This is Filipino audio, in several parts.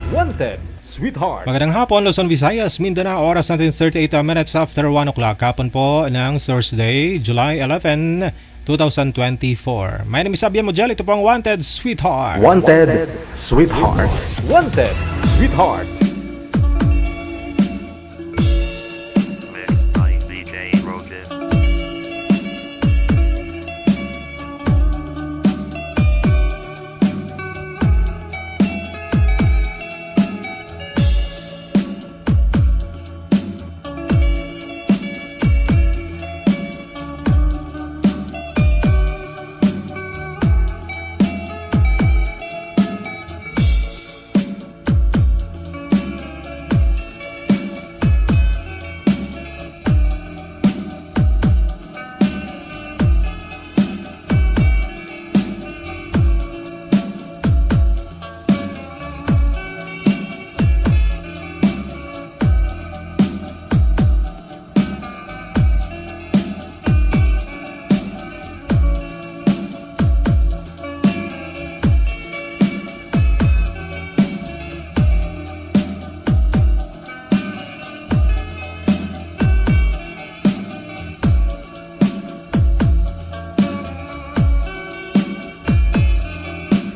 Wanted, Sweetheart. Magandang hapon, Luzon, Visayas, Mindanao. Oras natin 38 minutes after 1 o'clock. Hapon po ng Thursday, July 11, 2024. My name is Abian Mujel. Ito po ang Wanted, Sweetheart. Wanted, Sweetheart. Wanted, Sweetheart. Mixed by DJ Rogan. Mixed by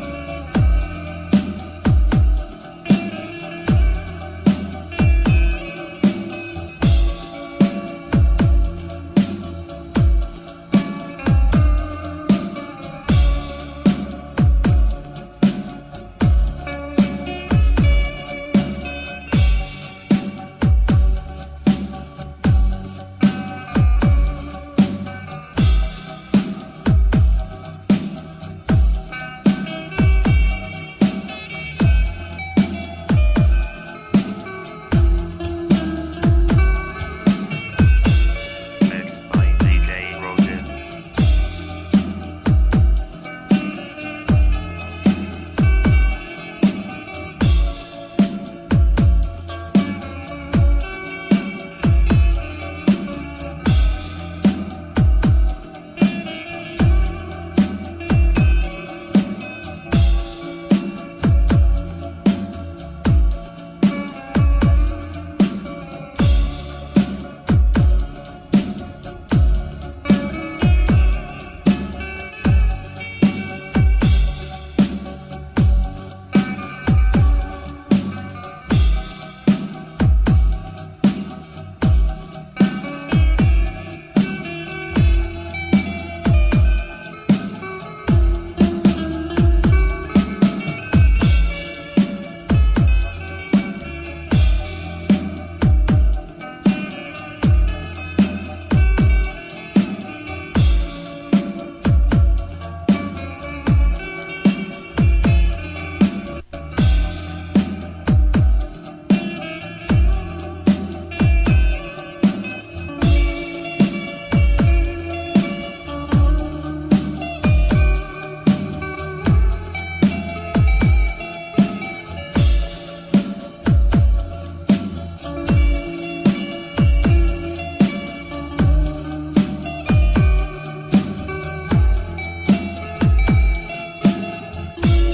DJ Rogan.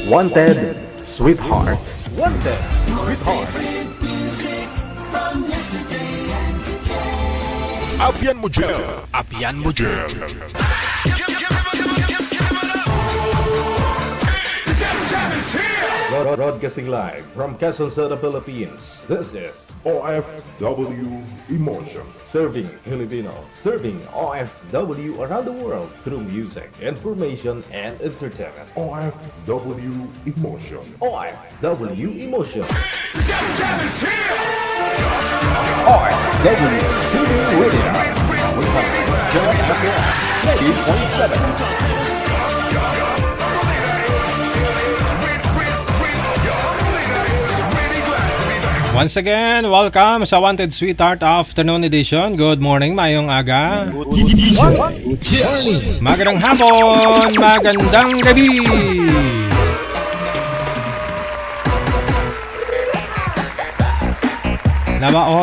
Wanted, Sweetheart. Wanted, Sweetheart. Abian Mujel. Abian Mujel. Broadcasting live from Quezon City, Philippines. This is OFW Emotion. Serving Filipino, serving OFW around the world through music, information, and entertainment. OFW Emotion. OFW Emotion. OFW TV Radio. We have John FM 90.7. Once again, welcome sa Wanted Sweetheart Afternoon Edition. Good morning, mayong aga. Magandang hapon, magandang gabi.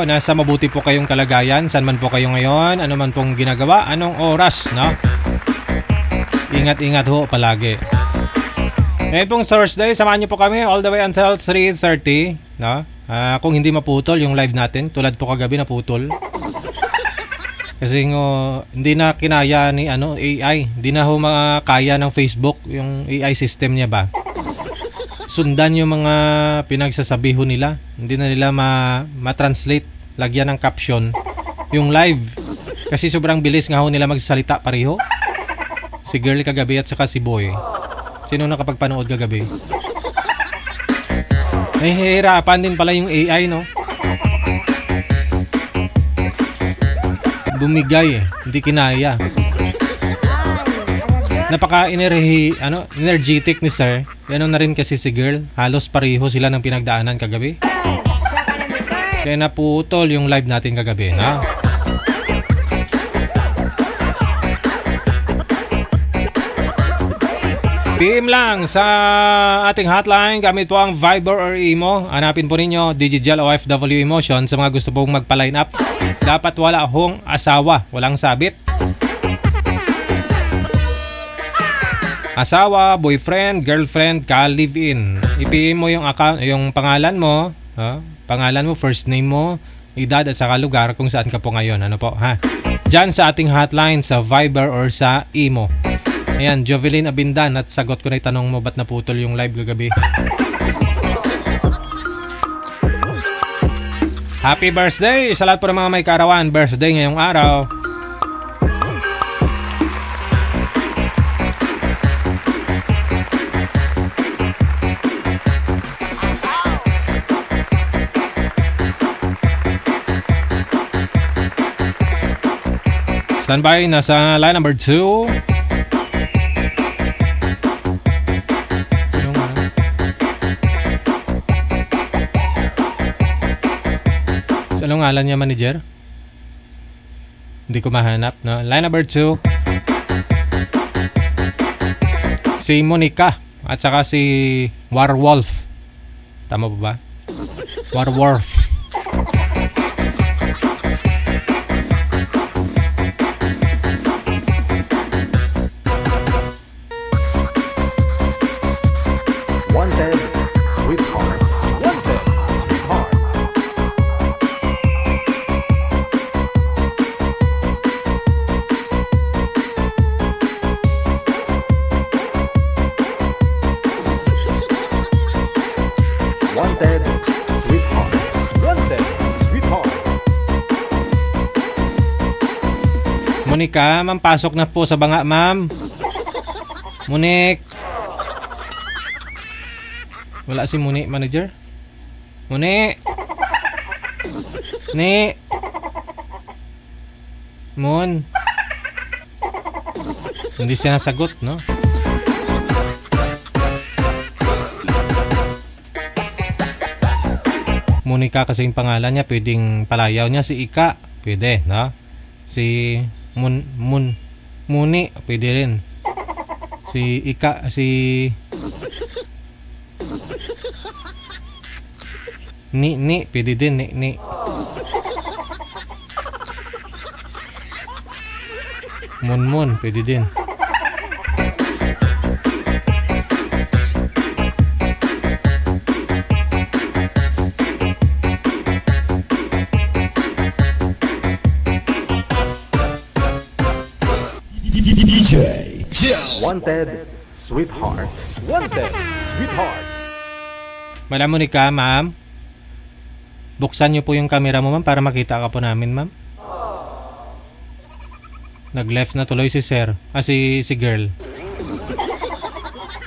Nasa mabuti po kayong kalagayan. Saan man po kayo ngayon, ano man pong ginagawa, anong oras, no? Ingat-ingat ho palagi. Ngayon pong Thursday, samahan niyo po kami all the way until 3:30. no? Kung hindi maputol yung live natin, tulad po kagabi naputol. Kasi hindi na kinaya ni AI, hindi na ho makaya ng Facebook yung AI system niya ba. Sundan yung mga pinagsasabi ho nila, hindi na nila ma-translate, lagyan ng caption yung live. Kasi sobrang bilis nga ho nila magsalita pareho. Si girl kagabi at saka si boy. Sino nakapagpanood kagabi? Nahihirapan din pala yung AI, no? Bumigay hindi kinaya. Energetic ni sir. Ganoon na rin kasi si girl. Halos pareho sila ng pinagdaanan kagabi. Kaya naputol yung live natin kagabi, na? PM lang sa ating hotline gamit po ang Viber or Imo. Hanapin po ninyo Digital OFW Emotion sa mga gusto pong magpa-line up. Dapat wala hong asawa, walang sabit. Asawa, boyfriend, girlfriend, ka-live-in. I-PM mo yung account, yung pangalan mo, first name mo, edad at saka lugar kung saan ka po ngayon. Ano po, ha? Diyan sa ating hotline sa Viber or sa Imo. Ayan, Jovelyn Abindan, at sagot ko na yung tanong mo, ba't naputol yung live kagabi? Happy birthday sa lahat po ng mga may kaarawan. Birthday ngayong araw. Standby, nasa line number 2. Anong ngalan niya, manager? Hindi ko mahanap, no? Line number 2. Si Monica at saka si Warwolf. Tama ba ba? Warwolf. Wanted, sweetheart. Wanted, sweetheart. Wanted, sweetheart. Wanted, sweetheart. Monica, ma'am, pasok na po sa banga, ma'am. Munik. Wala si Muni, manager. Muni. Ni. Mon. Hindi siya nasagot, no? Monica kasi yung pangalan niya, pwedeng palayaw niya si Ika, pwede, no? Si Muni, pwede rin. Si Ika, si Ni, pwede din, ni. Mun, pwede din. Wanted, sweetheart. Wanted, sweetheart. Madam Monica, ma'am. Buksan niyo po yung camera mo, ma'am, para makita ka po namin, ma'am. Nag-left na tuloy si sir. Si girl.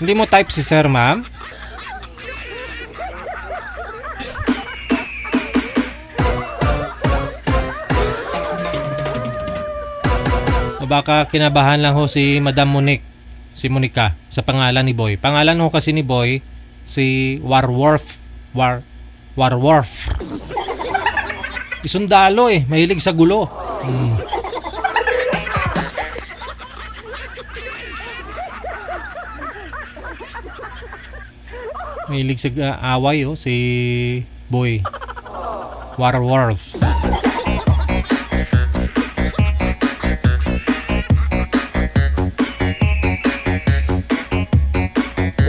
Hindi mo type si sir, ma'am? O baka kinabahan lang ho si Madam Monique, si Monica, sa pangalan ni Boy. Pangalan ho kasi ni Boy, si Warwolf. Warwolf. Isundalo mahilig sa gulo. Mahilig sa away si Boy. Warwolf.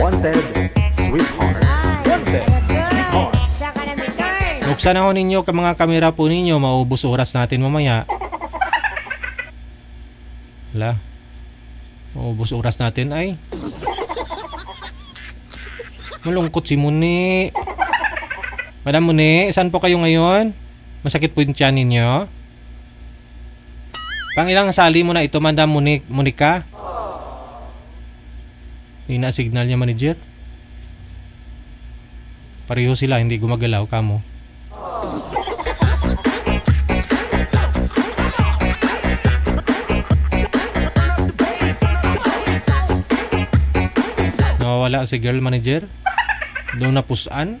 Wanted, sweetheart. Wanted, sweetheart. Buksan ako ninyo ka mga kamera po ninyo, maubos oras natin mamaya. Wala. Maubos oras natin ay. Malungkot si Muni. Madam Muni, saan po kayo ngayon? Masakit po yung tiyan ninyo? Pangilang sali mo na ito, Madam Monica? Hindi na signal niya, manager. Pareho sila, hindi gumagalaw kamo. Nawawala si girl, manager. Doon na pusan.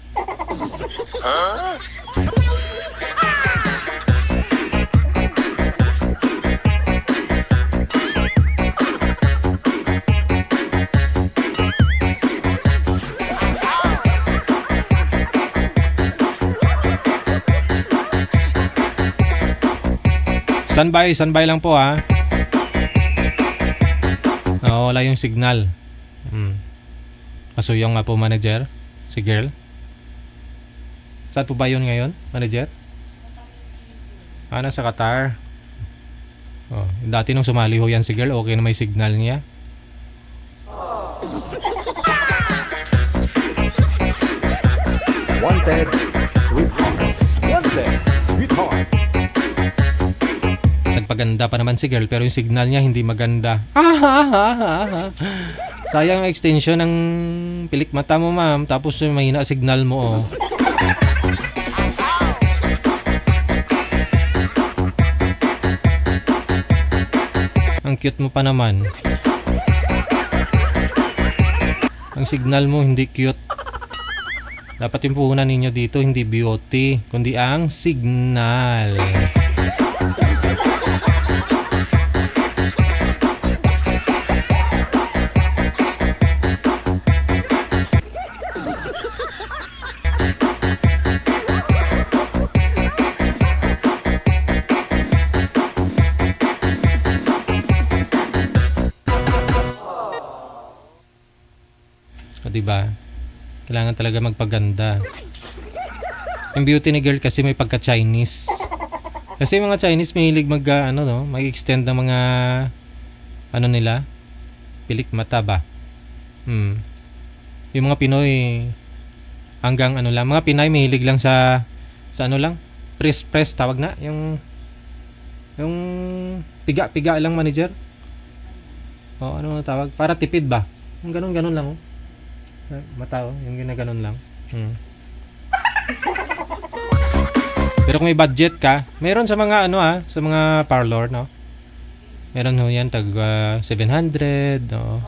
Standby lang po ha. Wala yung signal. Pasuyong nga po, manager. Si girl. Saan po ba yun ngayon, manager? Nasa Qatar. Dati nung sumali ho yan si girl, okay na may signal niya. Wanted, sweetheart. Wanted, sweetheart. Nagpaganda pa naman si girl pero yung signal niya hindi maganda. Sayang ang extension ng pilik mata mo, ma'am. Tapos mahina signal mo, oh. Ang cute mo pa naman. Ang signal mo hindi cute. Dapat yung puhunan ninyo dito hindi beauty, kundi ang signal. Diba? Kailangan talaga magpaganda. Yung beauty ni girl kasi may pagka-Chinese. Kasi mga Chinese mahilig mag-extend ng mga nila, pilik mata ba? Yung mga Pinoy hanggang lang, mga Pinay mahilig lang sa press tawag na, yung piga lang, manager. Ano tawag? Para tipid ba? Yung ganun lang, mata, yung ginaganon lang. Pero kung may budget ka, meron sa mga sa mga parlor, no? Meron ho yan tag 700, no?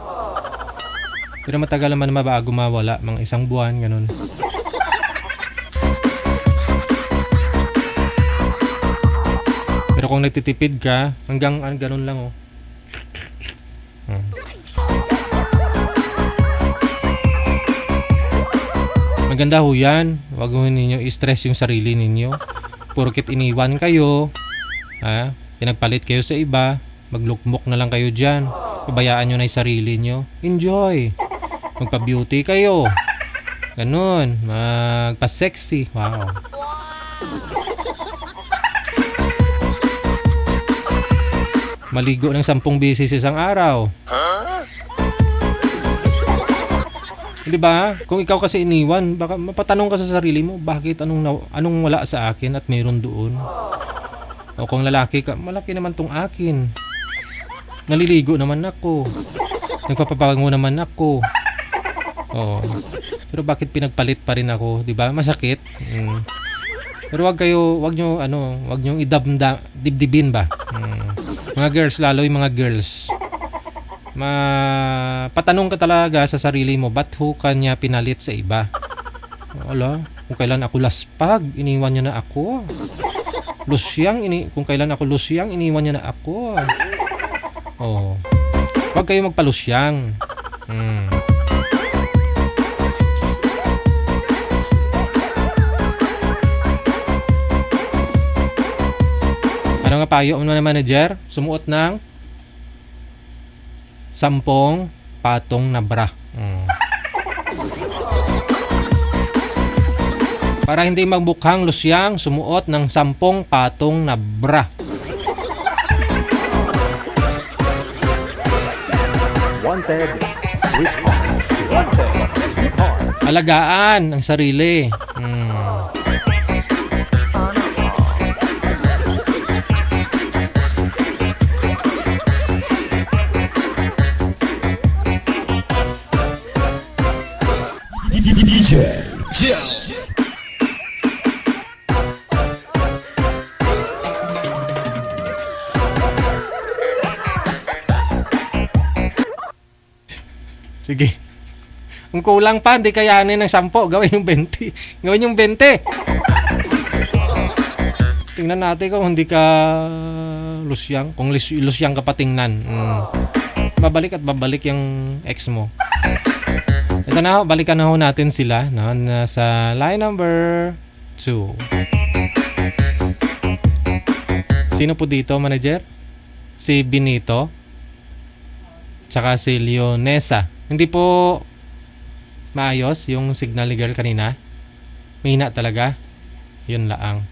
Pero matagal naman bago mawala, mga isang buwan, ganun. Pero kung nagtitipid ka, hanggang ganun lang, oh. Maganda ho yan. Huwag ho ninyo i-stress yung sarili ninyo. Porket iniwan kayo, pinagpalit kayo sa iba, maglukmok na lang kayo dyan. Pabayaan nyo na yung sarili nyo. Enjoy. Magpa-beauty kayo. Ganun. Magpa-sexy. Wow. Maligo ng 10 beses isang araw. Di ba? Kung ikaw kasi iniwan, baka mapatanong ka sa sarili mo, bakit anong wala sa akin at mayroon doon? O kung lalaki ka, malaki naman tong akin. Naliligo naman ako. Nagpapabango naman ako. Pero bakit pinagpalit pa rin ako, di ba? Masakit. Pero wag nyo dibdibin ba? Mga girls, lalo yung mga girls. Patanong ka talaga sa sarili mo, ba't ho kanya pinalit sa iba? Wala, kung kailan ako laspag, iniwan niya na ako. Kung kailan ako lusyang, iniwan niya na ako. Huwag kayo magpalusyang. Ano nga payo mo na manager? Sumuot ng 10 patong na bra. Para hindi magmukhang lusyang, sumuot ng 10 patong na bra. Wanted, sweetheart. Wanted, sweetheart. Alagaan ang sarili. Sige. Kung kulang pa, hindi kayanin ng 10. Gawin yung 20. Gawin yung 20. Tingnan natin kung hindi ka lusyang. Kung lusyang ka pa tingnan. Babalik at babalik yung ex mo. Ito na ho, balikan na ho natin sila. No? Sa line number 2. Sino po dito, manager? Si Benito. Tsaka si Leonesa. Hindi po maayos yung signal ni girl kanina. Mahina talaga. Yun laang.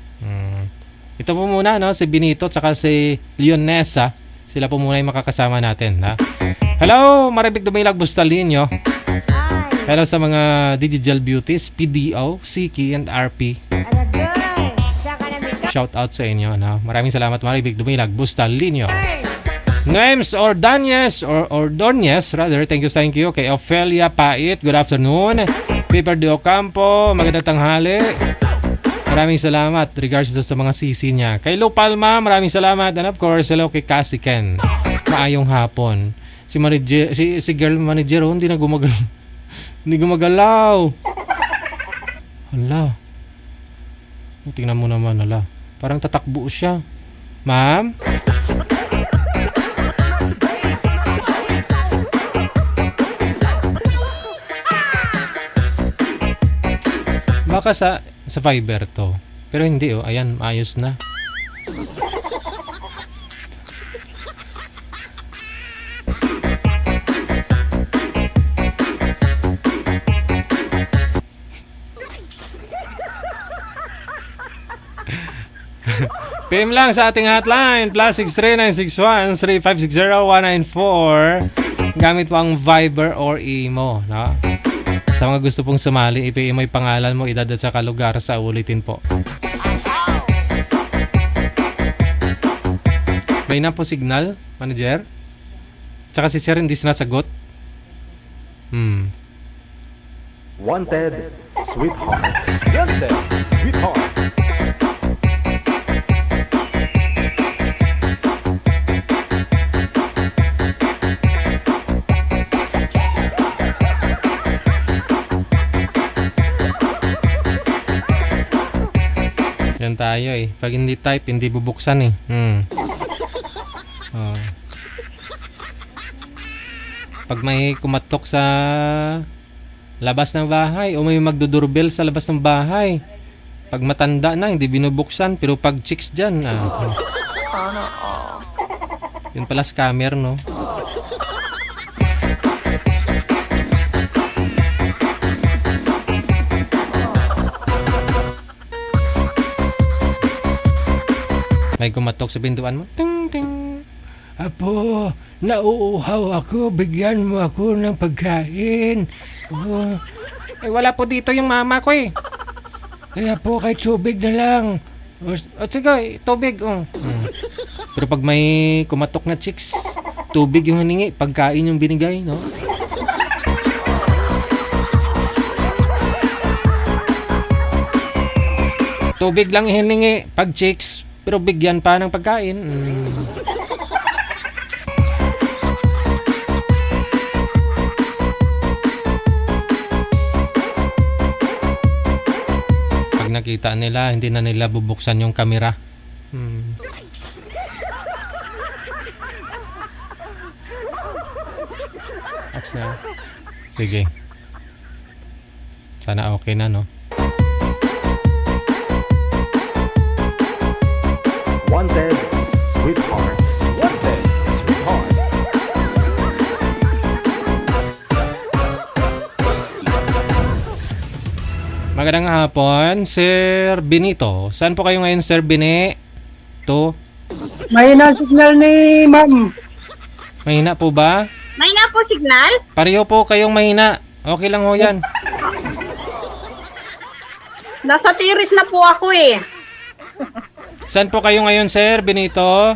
Ito po muna, no? Si Benito tsaka si Leonesa. Sila po muna yung makakasama natin. Ha? Hello, Maribig Dumilag Bustalino. Hello sa mga digital beauties, PDO, Siki, and RP. Shout out sa inyo. No? Maraming salamat, Maribig Dumilag Bustalino. Names Ordanyes or Ordonyes rather, thank you kay Ophelia Pait, good afternoon. Piper de Ocampo, magandang tanghali. Maraming salamat regards to sa mga sisi niya. Kay Lo Palma, maraming salamat, and of course hello kay Cassie Ken. Maayong hapon. Si manager, si girl manager hindi na gumagalaw. Hindi gumagalaw. Hala. Tingnan mo naman, hala. Parang tatakbo siya. Ma'am? Baka sa fiber to. Pero hindi oh, ayan, maayos na. PM lang sa ating hotline +63961-3560-194 gamit po ang Viber or Imo, no? Sa mga gusto pong sumali, i-PM mo yung pangalan mo, edad at saka lugar sa ulitin po. May na po signal, manager? Tsaka si Sir hindi sinasagot. Wanted, sweetheart. Wanted, sweetheart. Yan tayo eh. Pag hindi type, hindi bubuksan eh. Oh. Pag may kumatok sa labas ng bahay o may magdudurbel sa labas ng bahay, pag matanda na, hindi binubuksan. Pero pag chicks dyan, yun pala scammer, no? May kumatok sa pintuan mo. Ting, ting. Apo, nauuhaw ako. Bigyan mo ako ng pagkain. Oh. Eh, wala po dito yung mama ko eh. Kaya po, kahit tubig na lang. O sige, tubig. Pero pag may kumatok na chicks, tubig yung hiningi, pagkain yung binigay, no? Tubig lang hiningi pag chicks, pero bigyan pa ng pagkain. Pag nakita nila, hindi na nila bubuksan yung kamera. Sige. Sana okay na, no? Wanted, sweetheart. Wanted, sweetheart. Magandang hapon, Sir Benito. Saan po kayo ngayon, Sir To? Mahina ang signal ni ma'am. Mahina po ba? May na po signal? Pareho po kayong mahina. Okay lang ho yan. Nasa tiris na po ako eh. Saan po kayo ngayon, Sir Benito?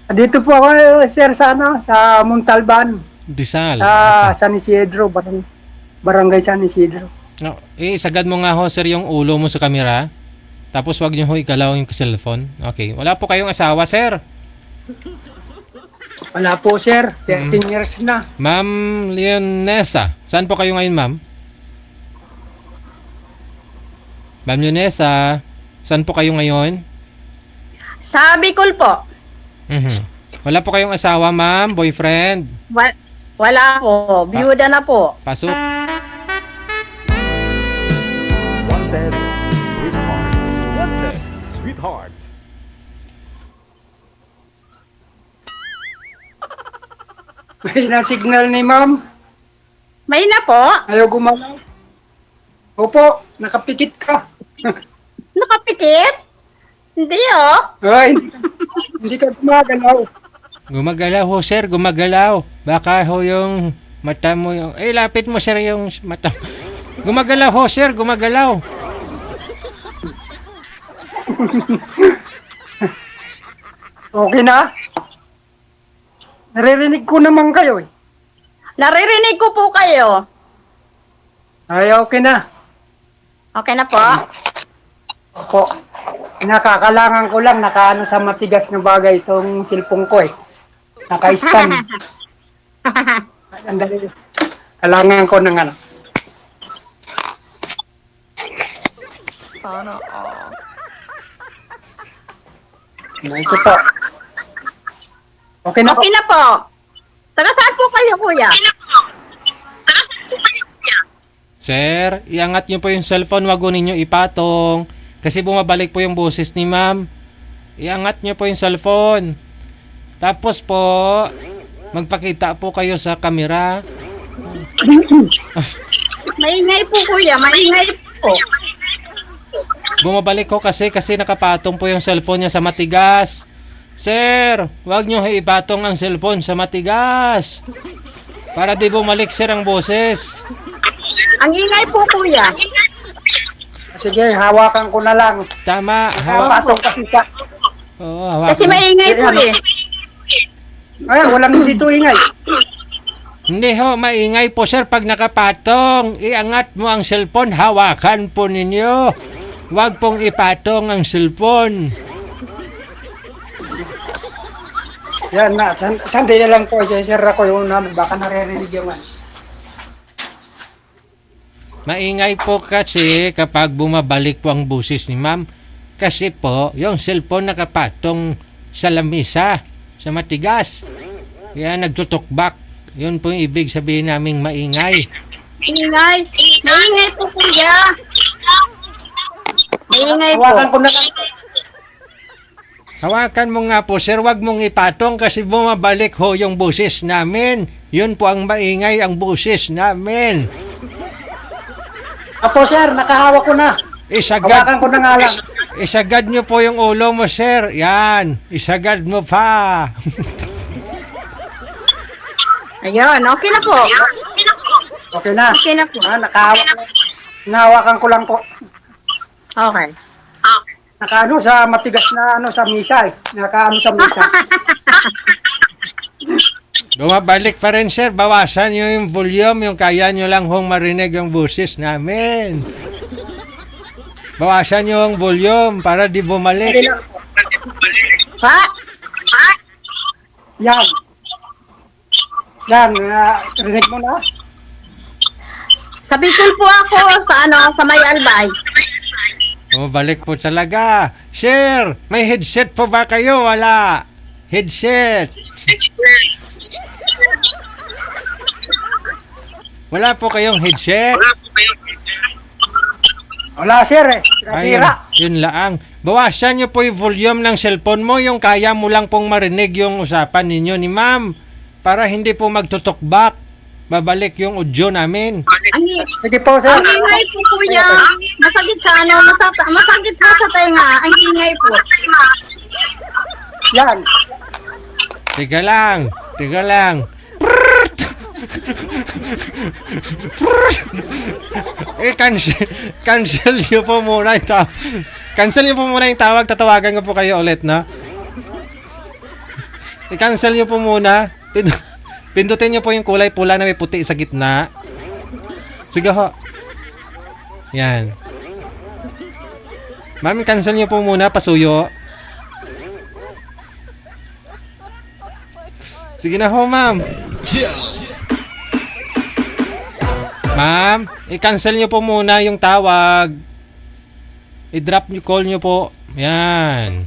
Dito po ako, sir, sa Montalban. Rizal. San Isidro, Barangay San Isidro. No, sagad mo nga ho, Sir, yung ulo mo sa kamera. Tapos wag niyo ho igalaw yung cellphone. Okay. Wala po kayong asawa, Sir. Wala po, sir. 13 years na. Ma'am Leonesa. Saan po kayo ngayon, ma'am? Ma'am Leonesa. Saan po kayo ngayon? Sa Bicol po. Wala po kayong asawa, ma'am? Boyfriend? Wala po. Biyuda na po. Pasok. Wanted, sweetheart. Wanted, sweetheart. Mahina ang signal ni ma'am. May na po. Ayaw gumalaw. Opo, nakapikit ka. Nakapikit? Hindi oh. Ay, hindi ka gumagalaw. Gumagalaw ho, Sir. Gumagalaw. Baka ho yung mata mo yung... lapit mo, Sir, yung mata. Gumagalaw ho, Sir. Gumagalaw. Okay na? Naririnig ko naman kayo eh. Naririnig ko po kayo. Ay, okay na. Okay na po. Opo. Nakakalangan ko lang, nakaano sa matigas na bagay itong silpong ko eh. Naka-stand. Andali. Kalangan ko ng ano. Sana Ito po. Okay na po. Okay na po. Taga saan po kayo, kuya? Sir, iangat niyo po yung cellphone. Wag niyo ipatong. Kasi bumabalik po yung boses ni ma'am. Iangat niyo po yung cellphone. Tapos po, magpakita po kayo sa camera. Maingay po, kuya. Maingay po. Bumabalik ko kasi nakapatong po yung cellphone niya sa matigas. Sir, wag niyo ipatong ang cellphone sa matigas. Para di bumalik, sir, ang boses. Ang ingay po, kuya. Sige, hawakan ko na lang. Tama. Hawakatong kasi ka. Oo, hawakan Kasi mo. maingay po eh. Ay, walang dito ingay. Hindi ho, maingay po, sir, pag nakapatong. Iangat mo ang cellphone, hawakan po ninyo. Wag pong ipatong ang cellphone. Yan na, sandali na lang po. Sisira ko yung namin. Baka naririnig yung ano. Maingay po kasi kapag bumabalik po ang busis ni ma'am. Kasi po, yung cellphone nakapatong sa lamisa, sa matigas. Kaya nagtutukbak. Yun po yung ibig sabihin naming maingay. Ingay. Maingay po, kuya. Maingay po. Hawakan ko na lang. Hawakan mo nga po, sir. Wag mong ipatong kasi bumabalik ho yung busis namin. Yun po ang maingay, ang busis namin. Apo sir, nakahawak ko na. Isagad, Hawakan ko na nga lang. isagad nyo po yung ulo mo, sir. Yan. Isagad mo pa. Ayun, okay na po. Okay na. Okay na po. Nakahawak ko. Nahawakan ko lang po. Okay. Nakaano sa matigas na ano sa misa eh. Nakaano sa misa. Bumabalik pa rin, sir. Bawasan nyo yung volume, yung kaya nyo lang hong marinig yung busis namin. Bawasan nyo yung volume para di bumalik. Pa? Yan. Yan, rinig mo na. Sa Bicol po ako, sa May Albay. Bumabalik po talaga. Sir, may headset po ba kayo? Wala. Headset. Wala po kayong headset? Wala sir eh. Ayun, Sira. yun lang. Bawasan nyo po yung volume ng cellphone mo, yung kaya mo lang pong marinig yung usapan ninyo ni ma'am. Para hindi po magtutukbak. babalik yung audio namin. Sige po, sir. Ang ingay po, kuya. Masakit sa ano, masakit po sa tenga. Ang ingay po. Yan. Tiga lang. Cancel nyo po muna yung tawag. Cancel nyo po muna yung tawag. Tatawagan ko po kayo ulit, no? I-cancel nyo po muna. Pindutin nyo po yung kulay pula na may puti sa gitna. Sige ho. Yan. Ma'am, cancel nyo po muna. Pasuyo. Sige na ho, ma'am. Ma'am, i-cancel nyo po muna yung tawag. I-drop nyo, call nyo po. Yan.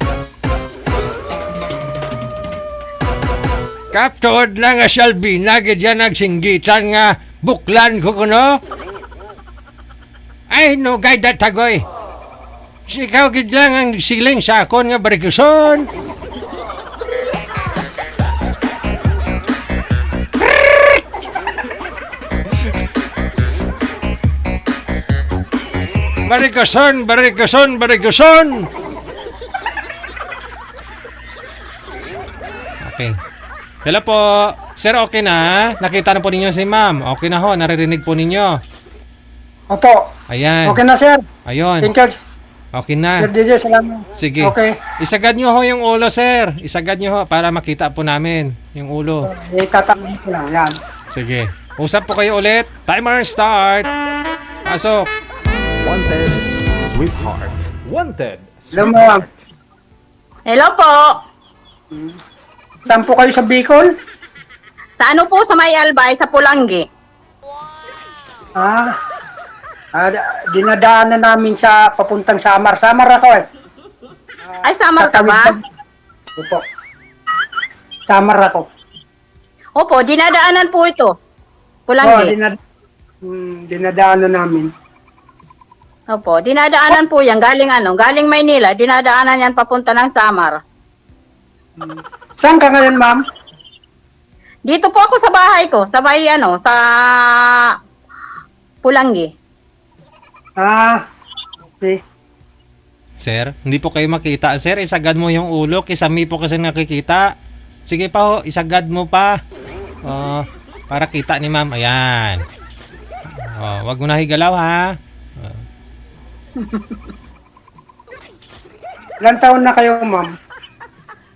Kaptod na nga Shalbina, gadyan nagsinggitan nga buklan ko kuno. Ay, no, gay datagoy. Sikaw gid lang ang siling sa akon nga barikuson. Barikuson. Okay. Hello po. Sir, okay na? Nakita na po ninyo si ma'am. Okay na ho, naririnig po ninyo. Opo. Ayan. Okay na, sir. Ayun. In charge. Okay na. Sir DJ, salamat. Sige. Okay. Isagad nyo ho yung ulo, sir. Isagad nyo ho para makita po namin yung ulo. Itatanong ko lang. Yan. Sige. Usap po kayo ulit. Timer start. Pasok. Wanted, sweetheart. Wanted, Hello, ma'am. sweetheart. Hello po. Saan po kayo sa Bicol? Sa ano po sa May Albay, sa Pulanggi. Dinadaanan namin sa papuntang Samar. Samar ako eh. Ay, Samar ka ba? Opo. Samar ako. Opo, dinadaanan po ito. Oo, Pulanggi. dinadaanan namin. Opo, dinadaanan po yan. Galing Maynila, dinadaanan yan papunta ng Samar. Saan ka ngayon, ma'am? Dito po ako sa bahay ko, sa Pulanggi. Okay. Sir, hindi po kayo makita. Sir, isagad mo yung ulo. Kisami po kasi nakikita. Sige pa ho, isagad mo pa. Para kita ni ma'am. Ayan. Wag mo na higalaw ha. Ilan taon na kayo, ma'am?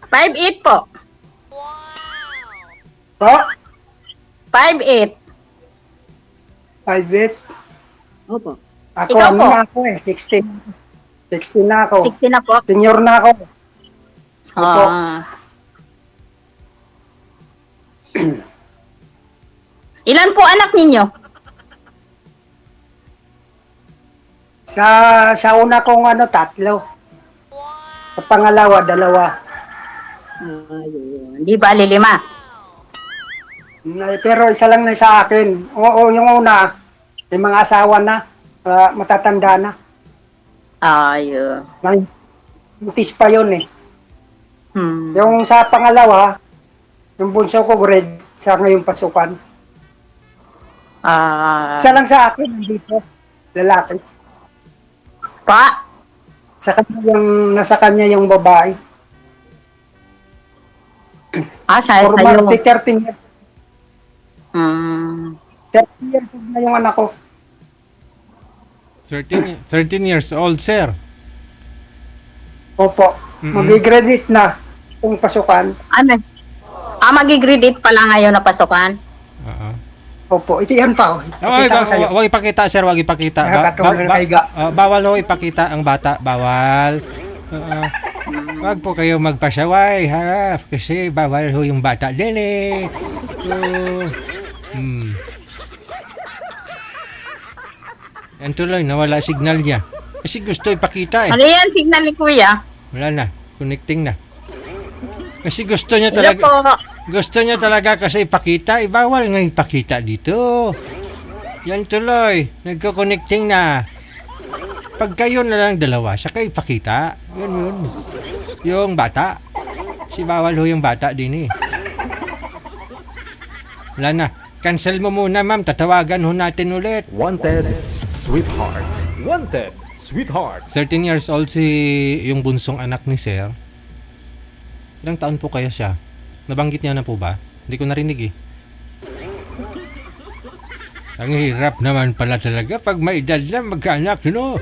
5'8 po. Po? 5'8. 5'8"? Opo. Ako, Ikaw ano po? na ako eh? 16. 16 na ako. 60 na po. Senior na ako. Opo. Ilan po anak ninyo? Sa una kong 3. Sa pangalawa, 2. Ayun. Di ba 5? Pero isa lang na sa akin. Oo, yung una, may mga asawa na, matatanda na. Ayun. Buntis pa yun eh. Hmm. Yung sa pangalawa, yung bunso ko grade sa ngayong pasukan. Isa lang sa akin, dito, lalaki. Pa? Nasa kanya yung babae. Siya For sa'yo. 13 years. 13 years na yung anak ko. 13 years old, sir. Opo. Mag-graduate na yung pasukan. Mag-grade 8 pala ngayon na pasukan. Opo. Ito yan pa. Ipakita ko sa'yo. Wag ipakita, sir. Wag ipakita. Nakakatulog na kaiga. Bawal ho ipakita ang bata. Bawal. Wag po kayo magpasaway, ha? Kasi bawal ho yung bata din eh. Yan tuloy, nawala signal niya. Kasi gusto ipakita eh. Ano yan, signal ni Kuya? Wala na, connecting na. Kasi gusto niya Hello talaga. po. Gusto niya talaga kasi ipakita, bawal nga ipakita dito. Yan tuloy, nagko-connecting na. Pag kayo na lang dalawa, saka ipakita. Yun. Yung bata. Si bawal ho yung bata din eh. Wala na. cancel mo muna ma'am, tatawagan ho natin ulit. Wanted sweetheart. Wanted sweetheart. 13 years old si yung bunsong anak ni sir. Ilang taon po kaya siya? Nabanggit niya na po ba? Hindi ko narinig eh. Ang hirap naman pala talaga pag may edad na magkaanak, no?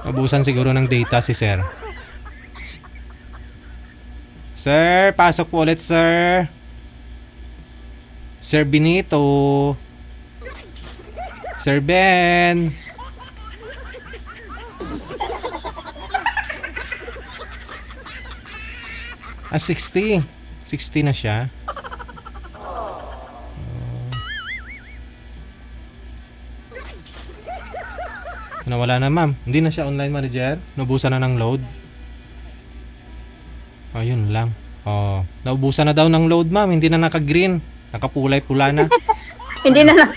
Abusan siguro ng data si sir. Sir, pasok po ulit, sir. Sir Benito. Sir Ben. Ah, 60. 60 na siya. Nawala na ma'am. Hindi na siya online manager. Naubusan na ng load. Ayun lang. Oh, naubusan na daw ng load ma'am. Hindi na naka-green. Nakapulay-pula na. Hindi na lang.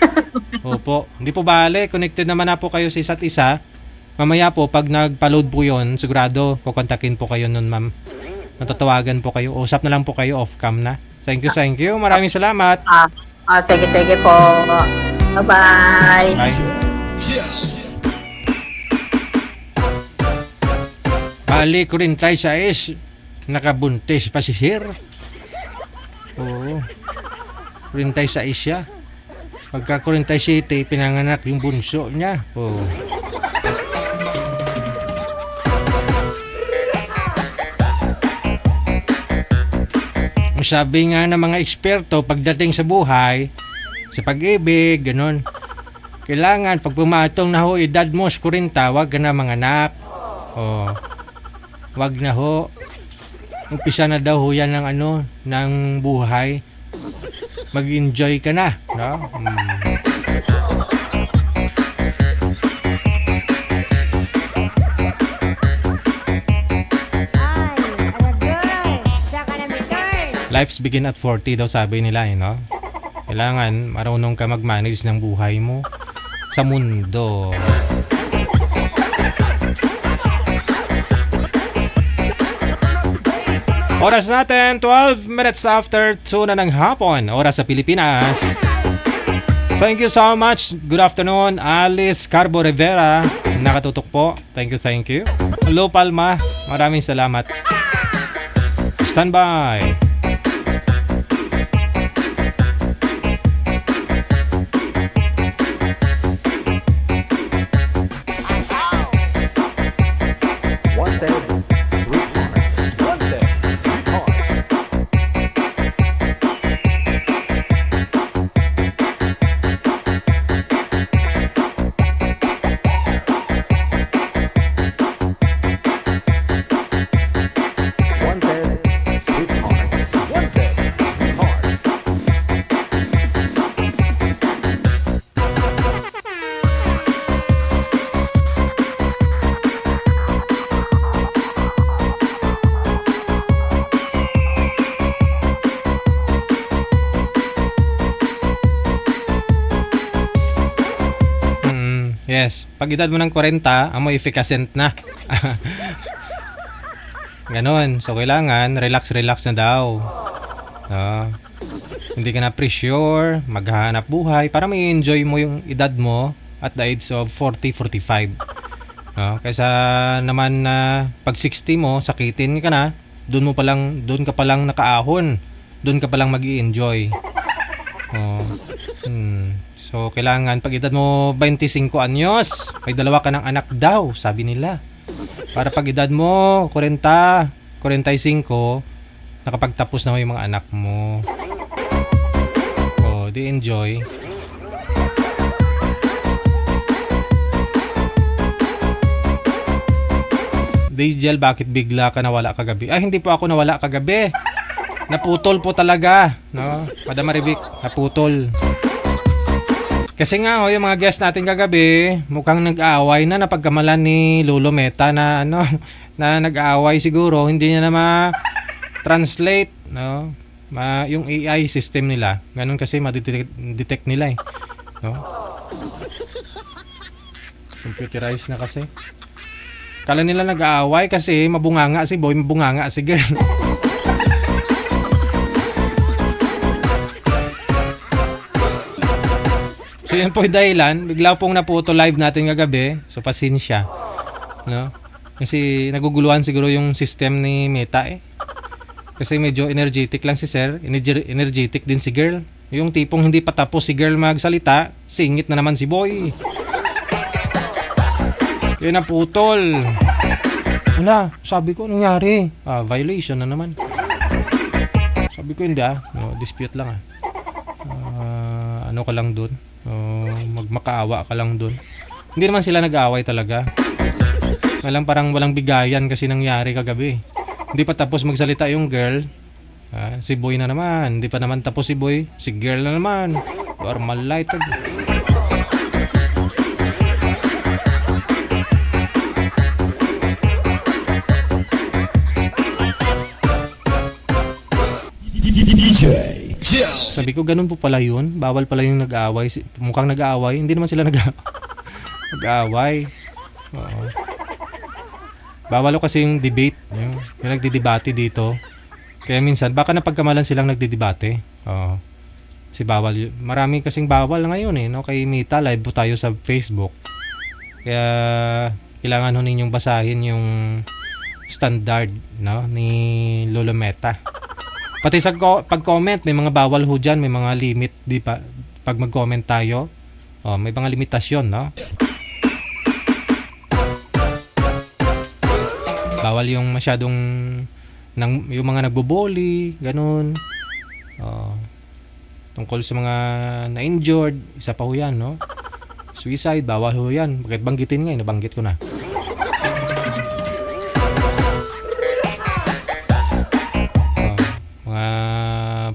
Opo. Hindi po bale. Connected naman na po kayo sa isa't isa. Mamaya po, pag nagpa-load po yon, sigurado, kukontakin po kayo nun ma'am. Natatawagan po kayo. Usap na lang po kayo off-cam na. Thank you, thank you. Maraming salamat. Sige po. Bye-bye. Bye. Bali, 46. Nakabuntis pa si sir. Oo. 46 siya. Pagka 47, pinanganak yung bunso niya. Oo. Ang sabi nga ng mga eksperto, pagdating sa buhay, sa pag-ibig, ganun. Kailangan, pag pumatong na ho, edad mo, 40, wag ka na manganak. Oo. Wag na ho. Umpisa na daw ho yan ng ng buhay. Mag-enjoy ka na, no? Lives begin at 40 daw sabi nila, no? Kailangan marunong ka mag-manage ng buhay mo sa mundo. Oras natin, 12 minutes after 2 na ng hapon. Oras sa Pilipinas. Thank you so much. Good afternoon, Alice Carbo Rivera. Nakatutok po. Thank you, thank you. Hello, Palma. Maraming salamat. Stand by. Wanted sweetheart. Wanted sweetheart. Wanted sweetheart. Wanted sweetheart. Yes. Pag edad mo ng 40, amo efficacent na. Ganon. So, kailangan relax na daw. No? Hindi ka na pressure, maghahanap buhay para may enjoy mo yung edad mo at the age of 40, 45. No? Kaysa naman na pag 60 mo, sakitin ka na, doon ka palang nakaahon. Doon ka palang mag-i-enjoy. Oh. So, kailangan pag edad mo 25 anyos, may dalawa ka ng anak daw, sabi nila. Para pag edad mo 40, 45, nakapagtapos na yung mga anak mo. Oh, di enjoy. Digel, bakit bigla ka nawala kagabi? Ay, hindi po ako nawala kagabi. Naputol po talaga, no? Madam Maribik, naputol. Kasi nga, yung mga guest natin kagabi, mukhang nag-aaway na napagkamalan ni Lolo Meta na na nag-aaway siguro, hindi niya na ma-translate, no? Yung AI system nila. Ganun kasi ma-detect nila eh. No? Computerized na kasi. Kala nila nag-aaway kasi mabunganga si boy, mabunganga si girl. So yan po yung dahilan, bigla pong naputo live natin kagabi. So pasensya, no? Kasi naguguluhan siguro yung system ni Meta eh. Kasi medyo energetic lang si Sir, energetic din si Girl. Yung tipong hindi pa tapos si Girl magsalita, singit na naman si Boy. Yun na putol. Wala, sabi ko, nangyari? Violation na naman. Sabi ko, hindi no, dispute lang ano ka lang dun? Magmakaawa ka lang dun. Hindi naman sila nag-aaway talaga. Parang walang bigayan kasi nangyari kagabi. Hindi pa tapos magsalita yung girl. Si Boy na naman. Hindi pa naman tapos si Boy. Si girl na naman. Normal light. Sabi ko, ganun po pala yun. Bawal pala yung nag-aaway. Mukhang nag-aaway. Hindi naman sila nag-aaway. Oo. Bawal kasi yung debate. Yung nagdidebate dito. Kaya minsan, baka napagkamalan silang nagdidebate. Oo. Kasi bawal. Marami kasing bawal ngayon no? Kay Mita, live po tayo sa Facebook. Kaya, kailangan ho ninyong basahin yung standard, no? Ni Lolo Meta. Pati sa pag-comment, may mga bawal ho dyan, may mga limit, di pa? Pag mag-comment tayo, may mga limitasyon, no? Bawal yung masyadong, yung mga nagboboli, ganun. Tungkol sa mga na-injured, isa pa ho yan, no? Suicide, bawal ho yan. Bakit banggitin nga, nabanggit ko na.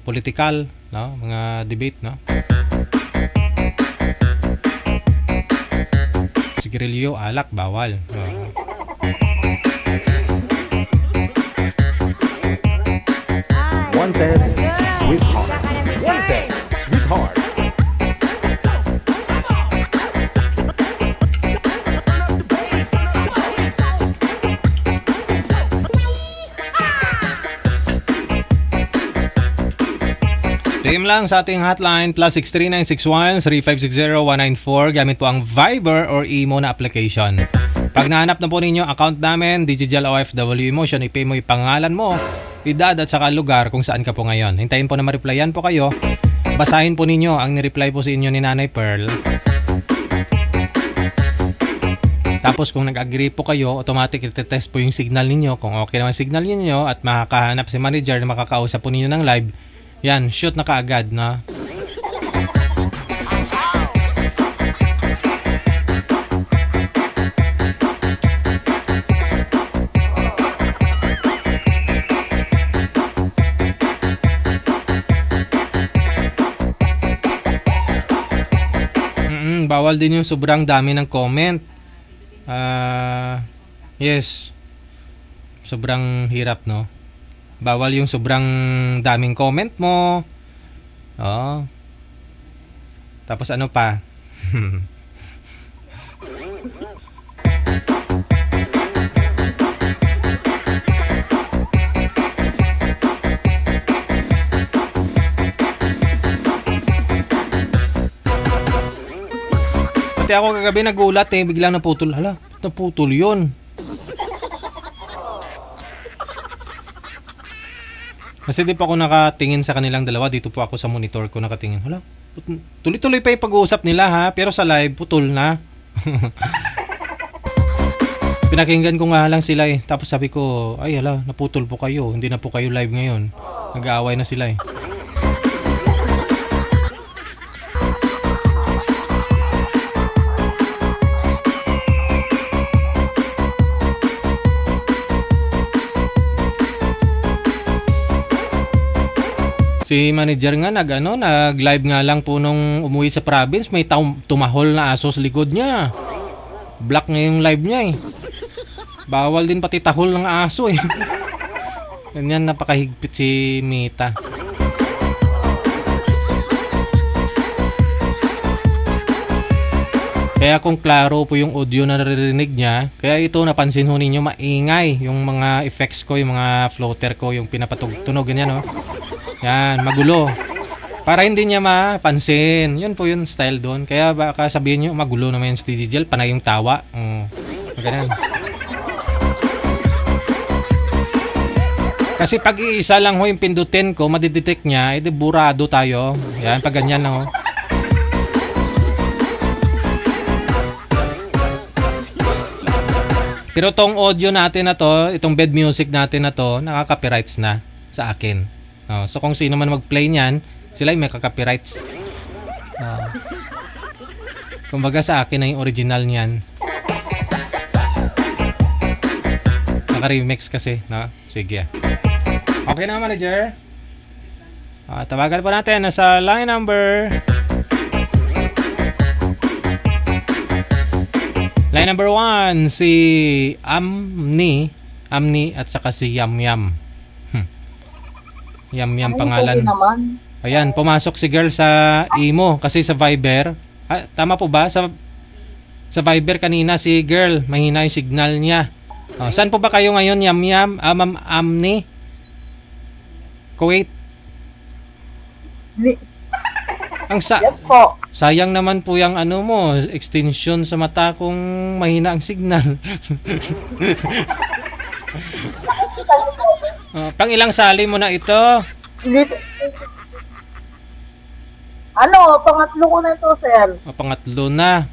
Political, no? Mga debate, no? Sigarilyo, alak, bawal. Wanted Sweetheart. Wanted Sweetheart. Team lang sa ating hotline +63961-3560-194 gamit po ang Viber or Imo na application. Pag nahanap na po ninyo account namin, Digital OFW Emotion, ipay mo yung pangalan mo, edad at saka lugar kung saan ka po ngayon. Hintayin po na ma-replyan po kayo. Basahin po ninyo ang ni-reply po sa inyo ni Nanay Pearl. Tapos kung nag-agree po kayo, automatic i-test po yung signal ninyo. Kung okay naman signal ninyo at makakahanap si manager na makakausap po ninyo ng live, yan, shoot na kaagad na. Bawal din yung sobrang dami ng comment. Yes. Sobrang hirap, no? Bawal yung sobrang daming comment mo. Tapos ano pa? Pati ako kagabi nagulat biglang naputol. Hala, naputol yun. Kasi di pa ako nakatingin sa kanilang dalawa. Dito po ako sa monitor ko nakatingin. Hala, tuloy-tuloy pa yung pag-uusap nila ha. Pero sa live, putol na. Pinakinggan ko nga lang sila Tapos sabi ko, ay hala, naputol po kayo. Hindi na po kayo live ngayon. Nag-aaway na sila Si manager nga nag-live nga lang po nung umuwi sa province, may tumahol na aso sa likod niya. Black nga yung live niya Bawal din pati tahol ng aso Ganyan, napakahigpit si Mita. Kaya kung klaro po yung audio na naririnig niya, kaya ito napansin ho ninyo maingay yung mga effects ko, yung mga floater ko, yung pinapatunog ganyan Yan, magulo. Para hindi niya mapansin. Yun po yung style doon. Kaya baka sabihin nyo, magulo naman yung Steady Gel. Panay yung tawa. Ganun. Kasi pag iisa lang ho yung pindutin ko, madidetect niya, edi burado tayo. Yan, pag ganyan ho. Pero tong audio natin na to, itong bed music natin na to, nakaka-copyrights na sa akin. So kung sino man mag-play niyan, sila yung may copyrights. Kumbaga sa akin na yung original niyan. Naka-remix kasi, no? Sige. Okay na, manager. Tawagan po natin nasa line number 1, si Amni at saka si Yam Yam. Yam Yam pangalan. Ayan, pumasok si girl sa imo kasi sa Viber. Tama po ba? Sa Viber kanina si girl, mahina yung signal niya. Saan po ba kayo ngayon, Yam Yam? Ma'am Amni? Kuwait? Yes po. Sayang naman po yung ano mo, extension sa mata kung mahina ang signal. Pang ilang sali mo na ito? Pangatlo ko na ito, sir. Pangatlo na.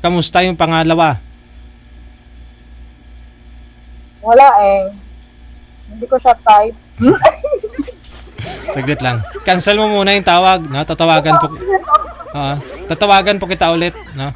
Kamusta yung pangalawa? Wala eh. Hindi ko siya type. Saglit lang. Cancel mo muna yung tawag, no? Tatawagan po kita ulit, no?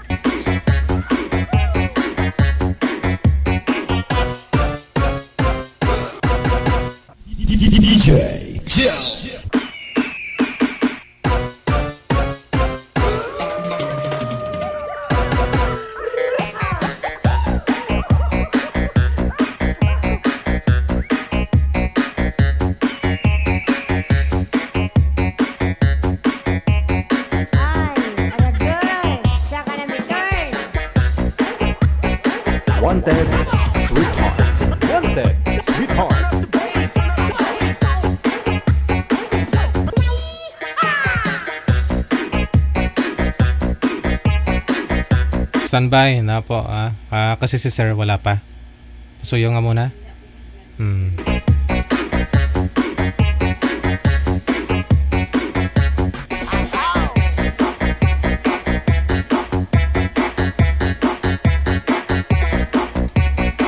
Wanted, sweetheart. Wanted, sweetheart. Standby na po, kasi si sir wala pa. Pasuyo nga muna.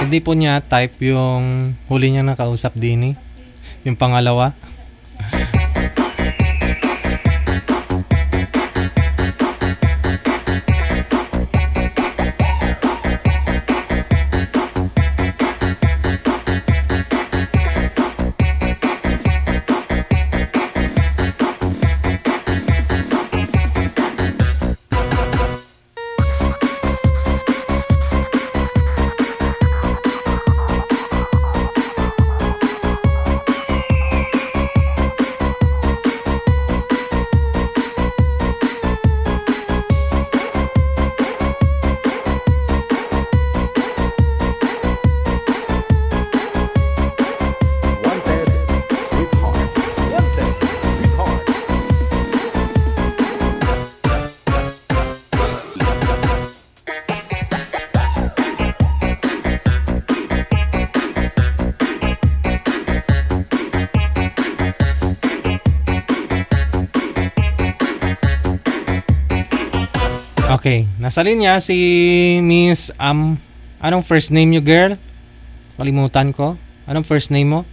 Hindi po niya type yung huli niya nakausap din yung pangalawa. Wanted, sweetheart. Wanted, sweetheart. Okay, nasa linya si Miss anong first name niyo, girl? Kalimutan ko. Anong first name mo?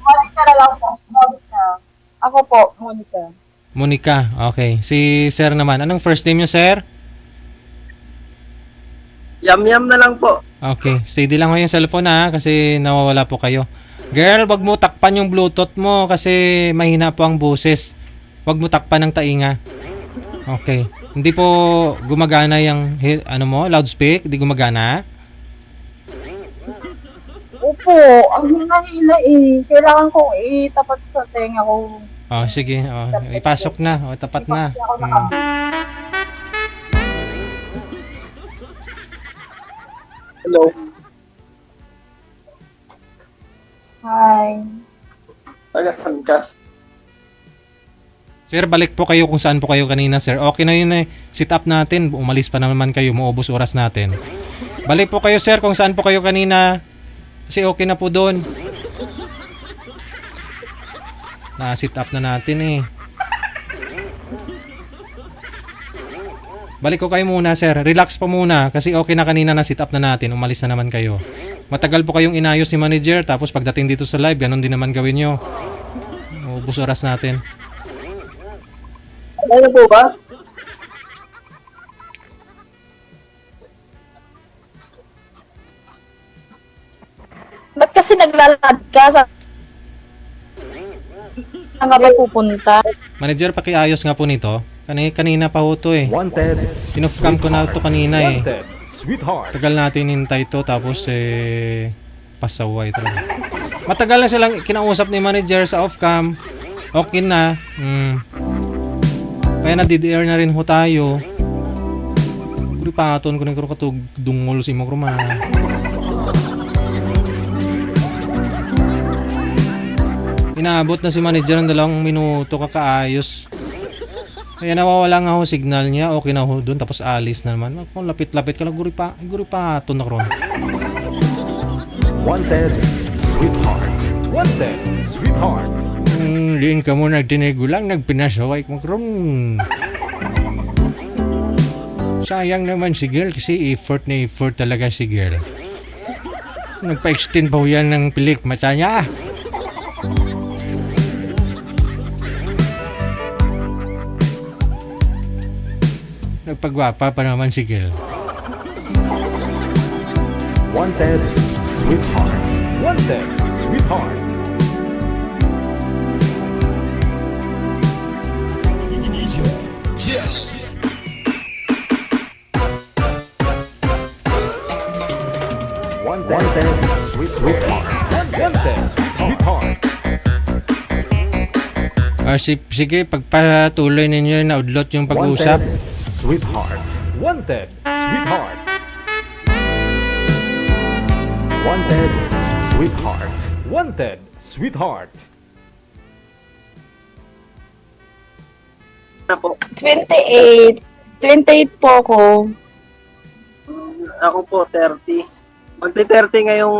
Monica na lang po. Monica. Ako po, Monica. Monica. Okay. Si sir naman. Anong first name niyo, sir? Yam-yam na lang po. Okay. Steady lang ho yung cellphone kasi nawawala po kayo. Girl, wag mo takpan yung Bluetooth mo kasi mahina po ang boses. Wag mo takpan ng tainga. Okay. Hindi po gumagana yung loudspeak? Hindi gumagana? Opo, ang hila eh. Kailangan kong itapat sa tenga ko. Sige. Ipasok na. Tapat na. Hello. Hi. Taga saan ka? Sir, balik po kayo kung saan po kayo kanina, sir. Okay na yun eh. Sit up natin. Umalis pa naman kayo. Maubos oras natin. Balik po kayo, sir, kung saan po kayo kanina. Kasi okay na po doon. Na-sit up na natin eh. Balik ko kayo muna, sir. Relax pa muna. Kasi okay na kanina na sit up na natin. Umalis na naman kayo. Matagal po kayong inayos ni manager. Tapos pagdating dito sa live, ganun din naman gawin nyo. Ubus oras natin. Ano po ba? Ba't kasi naglalakad ka? Saan ka ba pupunta? Manager, pakiayos nga po nito. Kanina pa ho to eh. Wanted. Inoff-cam ko na to kanina eh. Wanted. Sweetheart. Tagal natin hintay to tapos pasaway talaga. Matagal na silang kinausap ni manager sa off-cam. Okay na. Kaya na-DDR na rin ho tayo. Kuri paton ko na katug dungol si mo kruma. Inaabot na si manager ng 2 minuto kakaayos. Kaya nawawala nga ho signal niya. Okay na ho doon. Tapos alis na naman. Kung lapit-lapit ka lang. Guri pa ito na kron. Wanted. Sweetheart. Wanted. Sweetheart. Diin ka mo nagtinigulang. Nagpinasaway ko kron. Sayang naman si girl. Kasi effort na effort talaga si girl. Nagpa-extend pa ho yan ng pilik mata niya. Nagpagwapa pa naman si girl. Wanted. Sweetheart. Wanted. Sweetheart. Wanted. Sweetheart. Wanted. Sweetheart. Sige, pagpatuloy ninyo na udlot yung pag-uusap. Sweetheart. Wanted. Sweetheart. Wanted. Sweetheart. Wanted. Sweetheart. Na po. 28. 28 po ako. Ako po, 30. Magti-30 ngayong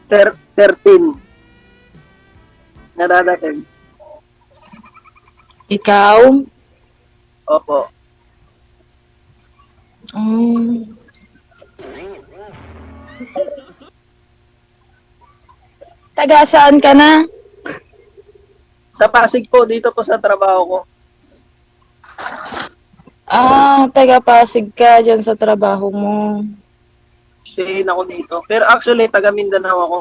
13. Nadadating. Ikaw? Opo. Taga saan ka na? Sa Pasig po, dito po sa trabaho ko. Taga Pasig ka dyan sa trabaho mo. Stay na ako dito. Pero actually, taga Mindanao ako.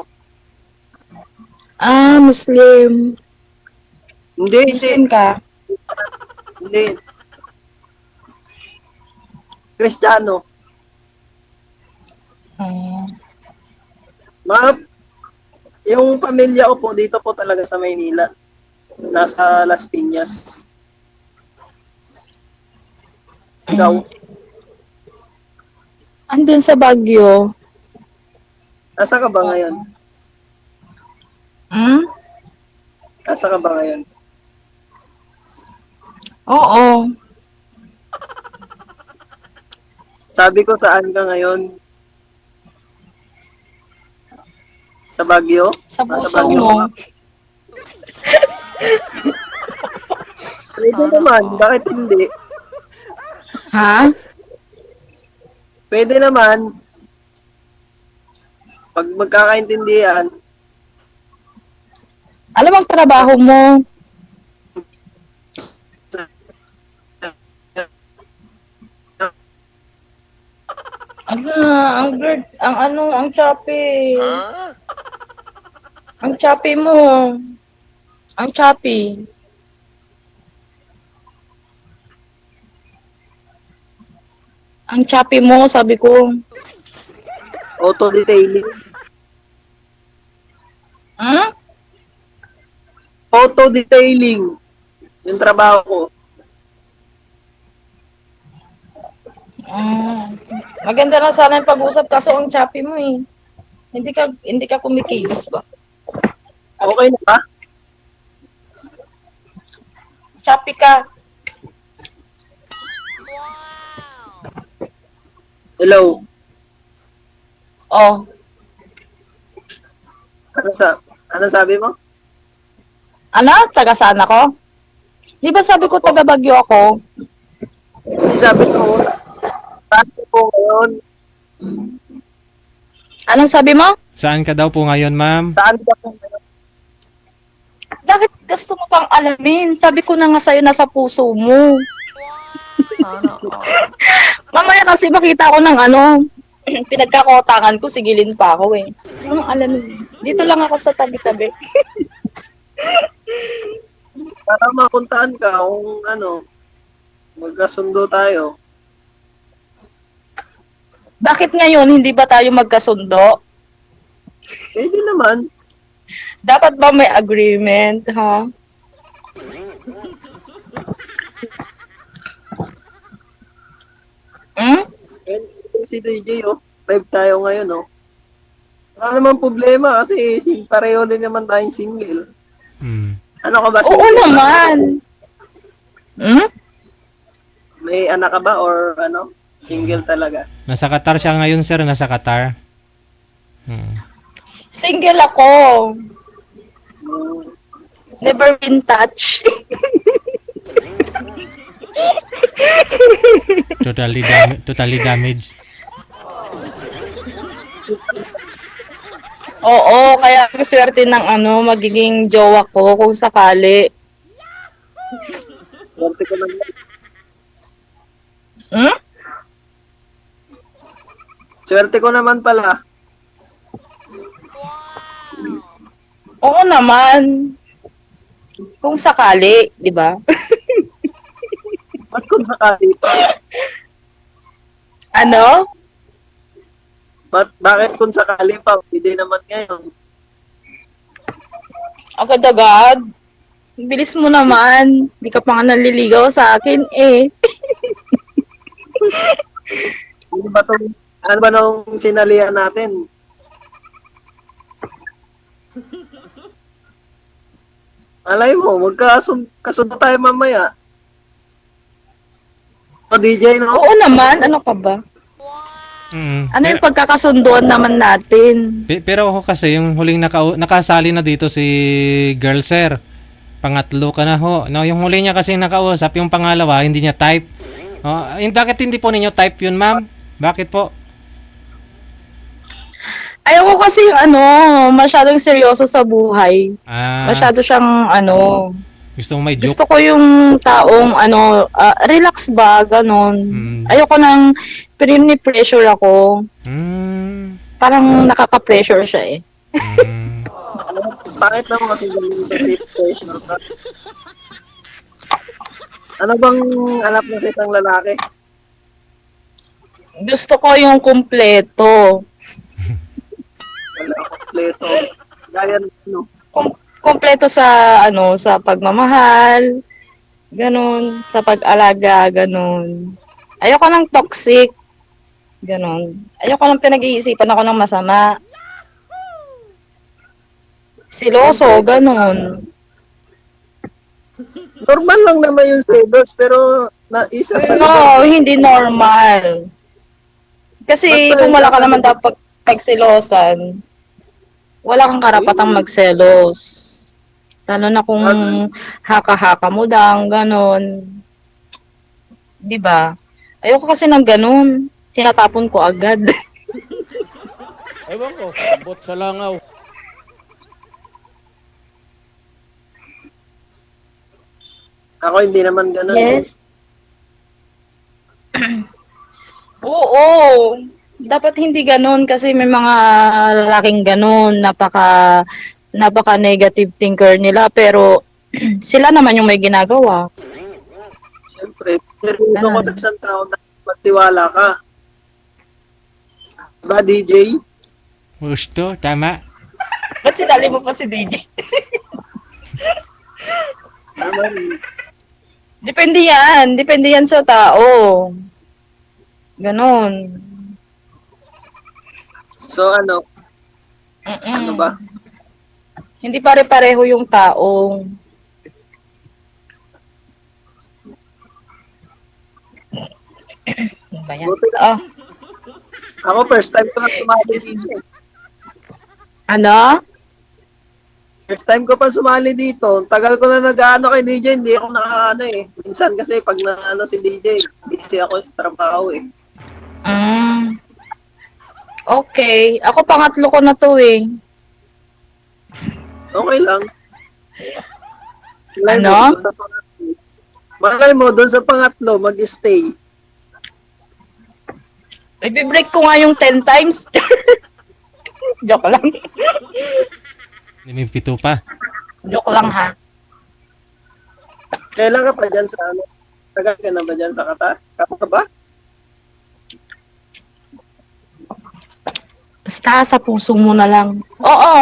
Muslim. Hindi. Muslim ka? Hindi. Kristiyano. Yung pamilya ko po, dito po talaga sa Maynila. Nasa Las Piñas. Ikaw? Andun sa Baguio. Nasa ka ba ngayon? Nasa ka ba ngayon? Oo. Sabi ko, saan ka ngayon? Sa Baguio? Sa Nasa puso Baguio mo. ka? Pwede naman. Bakit hindi? Ha? Pwede naman. Pag magkakaintindihan, Alam ang trabaho mo. Ang bird, ang choppy. Ang choppy mo. Ang choppy. Ang choppy mo, sabi ko. auto-detailing. Auto-detailing. Yung trabaho ko. Maganda na sana yung pag-usap kaso ang choppy mo eh. Hindi ka kumikilos ba? Okay na ba? Shopee ka. Hello. Oh. Ano sabi mo? Ano? Taga saan ako? Di ba sabi ko taga Bagyo ako? Sabi ko, sabi ko ngayon, Anong sabi mo? Saan ka daw po ngayon, ma'am? saan ka po ngayon? Bakit gusto mo pang alamin? Sabi ko na nga sa'yo, nasa puso mo. Mamaya kasi makita ko ng pinagkakotangan ko, sigilin pa ako eh. Anong alamin? Dito lang ako sa tabi-tabi. Para mapuntahan ka kung magkasundo tayo. Bakit ngayon hindi ba tayo magkasundo? Pwede naman. Dapat ba may agreement, ha? Hmm? Si DJ, live tayo ngayon, Wala naman problema kasi pareho din naman tayong single. Hmm. Ano ka ba? Oo single? naman. Hmm? May anak ka ba or single talaga? Nasa Qatar siya ngayon, sir. Nasa Qatar. Hmm. Single ako. Never been touched. Totally damaged. Oo, kaya swerte ng magiging jowa ko kung sakali. Swerte ko naman. Hmm? Swerte ko naman pala. Oo naman. Kung sakali, di ba? Ba't kung sakali pa? Ano? Bakit kung sakali pa? Hindi naman ngayon. Agad-agad. Bilis mo naman. Di ka pa nga naliligaw sa akin eh. Ano ba nung sinalihan natin? Alay mo, magkasundo tayo mamaya. O DJ, no? Oo naman. Ano ka ba? Mm. Ano yung pagkakasunduan naman natin? Pero ako kasi, yung huling nakasali na dito si girl, sir. Pangatlo ka na ho. No, yung huli niya kasi nakausap, yung pangalawa, hindi niya type. Bakit hindi po ninyo type yun, ma'am? Bakit po? Ayoko kasi masyadong seryoso sa buhay. Masyado siyang Gusto mo may joke? gusto ko yung taong relax ba, ganon. Ayoko nang pressure ako. Parang nakaka-pressure siya eh. Bakit naman kasi ganun pressure ka? Ano bang hanap mo sa isang lalaki? Gusto ko yung kumpleto. Wala kompleto. Gaya Kumpleto sa sa pagmamahal, ganon, sa pag-alaga, ganon. Ayoko ng toxic, ganon. Ayoko ng pinag-iisipan ako ng masama. Siloso, ganon. normal lang naman yung selos, pero isa sa No, hindi normal. Kasi Basta kung wala ka isa sa- naman dapat pagsilosan, wala kang karapatang magselos. Lalo na kung haka-haka mo lang, ganon. Di ba? Ayoko kasi ng ganon. Tinatapon ko agad. Ewan ko, bot sa langaw. Ako hindi naman ganun. Yes. Oo. Dapat hindi ganon kasi may mga lalaking ganon. Napaka negative thinker nila pero sila naman yung may ginagawa. Siyempre, seryoso ko sa isang tao na magtiwala ka. Diba, DJ? Gusto, tama. Ba't sinali mo pa si DJ? Naman, Depende yan. Depende yan sa tao. Ganon. so ano ba? Hindi pare-pareho yung tao. Ano ba yan? Buti na. Oh, Ako, first time ko lang sumali dito. ano? First time ko pa sumali dito. Tagal ko na nag-ano kay DJ, hindi ako nakaano eh. Minsan kasi pag naano si DJ, busy ako sa trabaho eh. Mm. Okay. Ako pangatlo ko na to eh. Okay lang. Ano? Malay mo, doon sa pangatlo, mag-stay. Ibibreak ko nga yung 10 times. Joke lang. Hindi may pito pa. Joke lang ha. Kailan ka pa dyan sa ano? Tagal ka na ba dyan sa Qatar? Kapag ka ba? Basta sa puso mo na lang. Oo.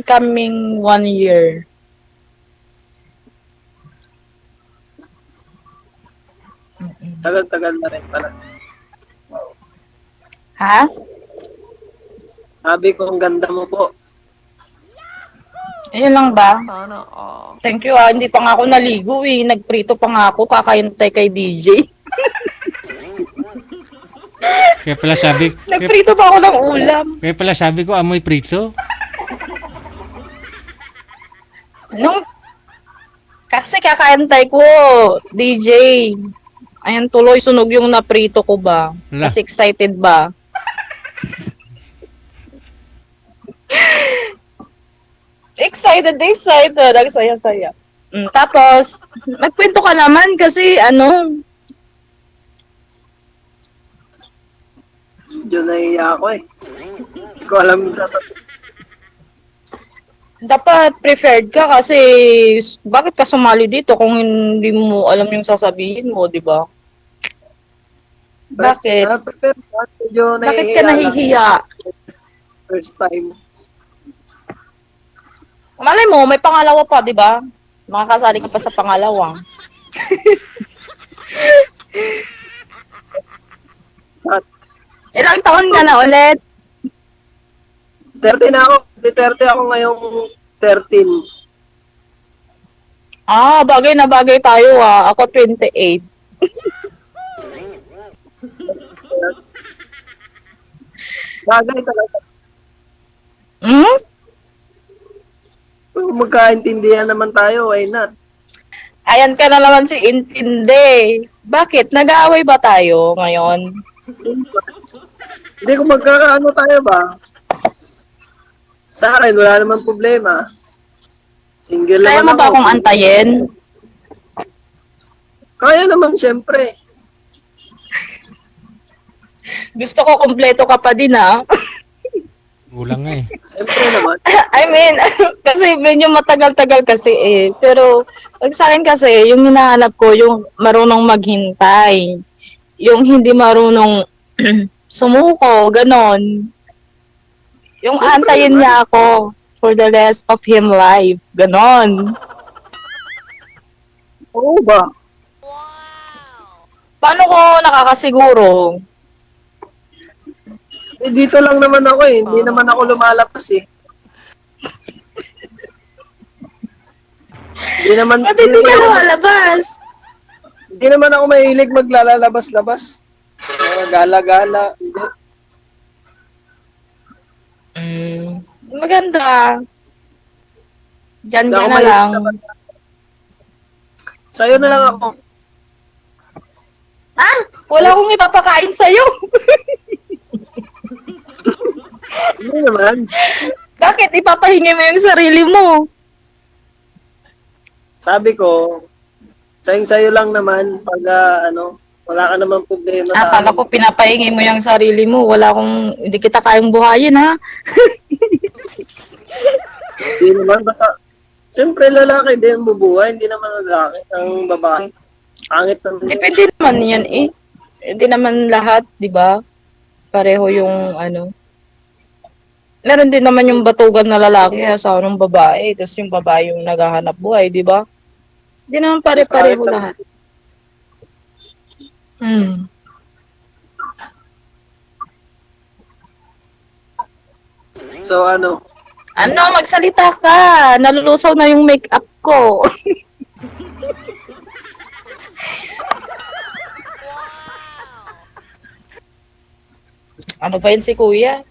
Coming 1 year. Tagal-tagal na rin pala. Ha? Sabi ko, ang ganda mo po. Ayun lang ba? Thank you ah. Hindi pa nga ako naligo eh. Nagprito pa nga ako. Kakayantay kay DJ. Kaya pala sabi, Nagprito pa ako ng ulam. kaya pala sabi ko amoy prito. Kasi kakayantay ko, DJ. Ayan tuloy, sunog yung naprito ko ba? Wala. Kasi excited ba? excited. Ang saya-saya. Tapos, magkwento ka naman kasi Diyo naiiya ako eh. Hindi ko alam yung sasabihin. dapat preferred ka kasi bakit ka sumali dito kung hindi mo alam yung sasabihin mo, di ba? Bakit? Pero medyo Bakit naiiya ka lang. nahihiya? First time. Malay mo, may pangalawa pa, di ba? Makakasali ka pa sa pangalawa. At Ilang taon ka na ulit? 30 na ako. 30 ako ngayong 13. Bagay na bagay tayo ah. Ako 28. Bagay talaga. Hmm? Kung magkaintindihan naman tayo, why not? Ayan ka na naman si Intindi. Bakit? Nag-aaway ba tayo ngayon? Hindi, kung magkakaano tayo ba? Sa akin, wala naman problema. Single Kaya mo naman ba ako. akong antayin? Kaya naman, syempre. Gusto ko kompleto ka pa din ah. Kulang nga eh. Syempre naman. I mean, kasi medyo matagal-tagal kasi eh. Pero pag sa akin kasi, yung hinahanap ko, yung marunong maghintay. Yung hindi marunong sumuko, ganon. Yung antayin niya ako for the rest of him life. Ganon. Oo ba? Paano ko nakakasiguro? Eh, dito lang naman ako eh. Hindi naman ako lumalabas eh. Hindi naman, Ba't hindi ka lumalabas? hindi naman ako mahilig maglalabas-labas. Gala-gala. Hindi. Maganda. Diyan Hindi ka ako na mahilig lang. sa banda. Sa'yo na lang ako. Wala akong ipapakain sa'yo. Hindi naman. Bakit ipapahingi mo yung sarili mo? Sabi ko, sa'yo lang naman pag wala ka naman problema sa Akala ko pinapahingi mo yung sarili mo. Hindi kita kayang buhayin ha. Hindi naman. Baka, siyempre lalaki din bubuhay, hindi naman lalaki ang babae. Pangit naman. Depende naman yan eh. Hindi naman lahat, di ba? Pareho yung Meron din naman yung batugan na lalaki asawa ng babae. Tapos yung babae yung naghahanap buhay, di ba? Hindi naman pare-pareho lahat. So Magsalita ka. Nalulusaw na yung makeup ko. Ano ba yun si kuya?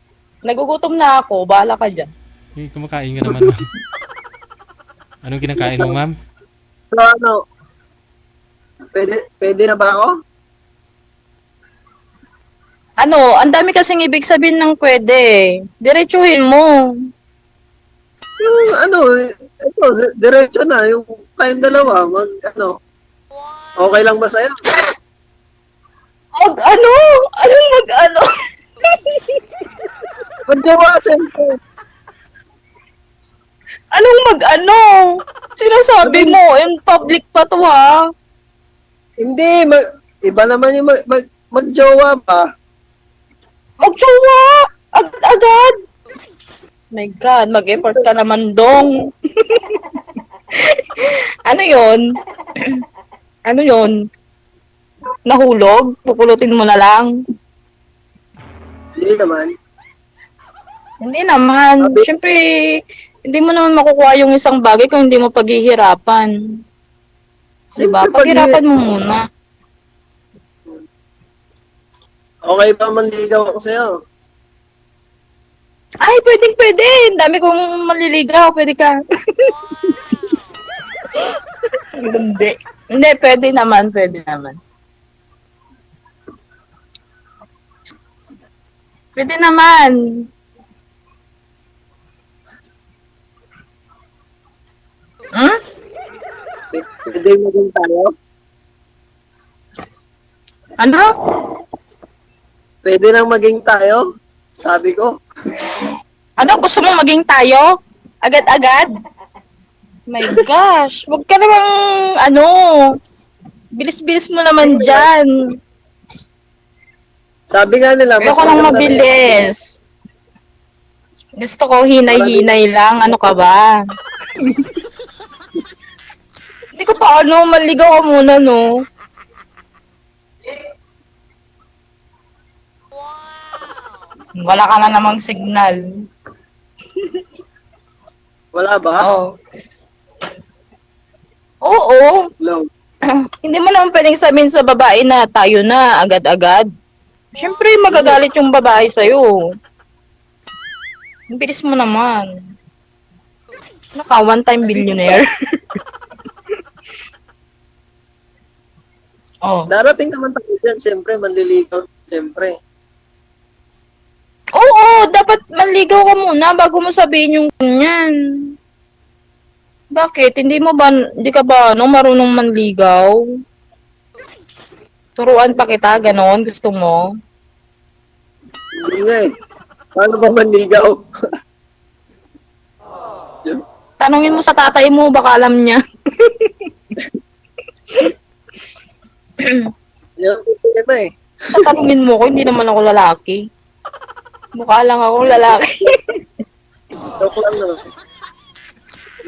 Nagugutom na ako, bahala ka dyan. Eh, kumakain ka naman, ma'am. Anong kinakain mo, ma'am? So, ano, pwede na ba ako? Ano, ang dami kasing ibig sabihin ng pwede. Diretsuhin mo. Yung ano, ito, diretso na. Yung kayong dalawa, okay lang ba sa'yo? Mag-ano? Anong mag-ano? Magjawa, siyempre. Anong mag-ano? Sinasabi mo, in public pa to ha. Hindi, iba naman yung magjowa pa. Magjowa! Agad! My God, mag-effort ka naman dong. Ano yon? Ano yon? Nahulog? Pupulutin mo na lang? Hindi naman. Hindi naman. Siyempre, hindi mo naman makukuha yung isang bagay kung hindi mo paghihirapan. Diba? Siyempre, Paghirapan mo muna. Okay ba manligaw ako sa'yo? Ay, pwede. Ang dami kong maliligaw. Pwede ka. Hindi. Hindi, pwede naman. Pwede naman. Hmm? Pwede maging tayo? Ano? Pwede nang maging tayo? Sabi ko. Ano? Gusto mong maging tayo? Agad-agad? My gosh. Huwag ka namang, bilis-bilis mo naman dyan. Sabi nga nila, Ayoko lang mabilis. Gusto ko hinay-hinay lang. Ano ka ba? Hindi ko pa maligaw ka muna, no? Wala ka na namang signal. Wala ba? Oo. Oo. Hello. Hindi mo naman pwedeng sabihin sa babae na tayo na agad-agad. Siyempre, magagalit yung babae sa'yo. Ang bilis mo naman. Naka one-time billionaire. Oh. Darating naman tayo dyan, siyempre, manliligaw, siyempre. Oo, dapat manligaw ka muna bago mo sabihin yung ganyan. Bakit? Hindi ka ba marunong manligaw? Turuan pa kita, ganon, gusto mo? Hindi nga eh. Paano ba manligaw? Tanungin mo sa tatay mo, baka alam niya. Yan, hindi ba eh. Tatanungin mo ko, hindi naman ako lalaki. Mukha lang akong lalaki. Joke lang naman.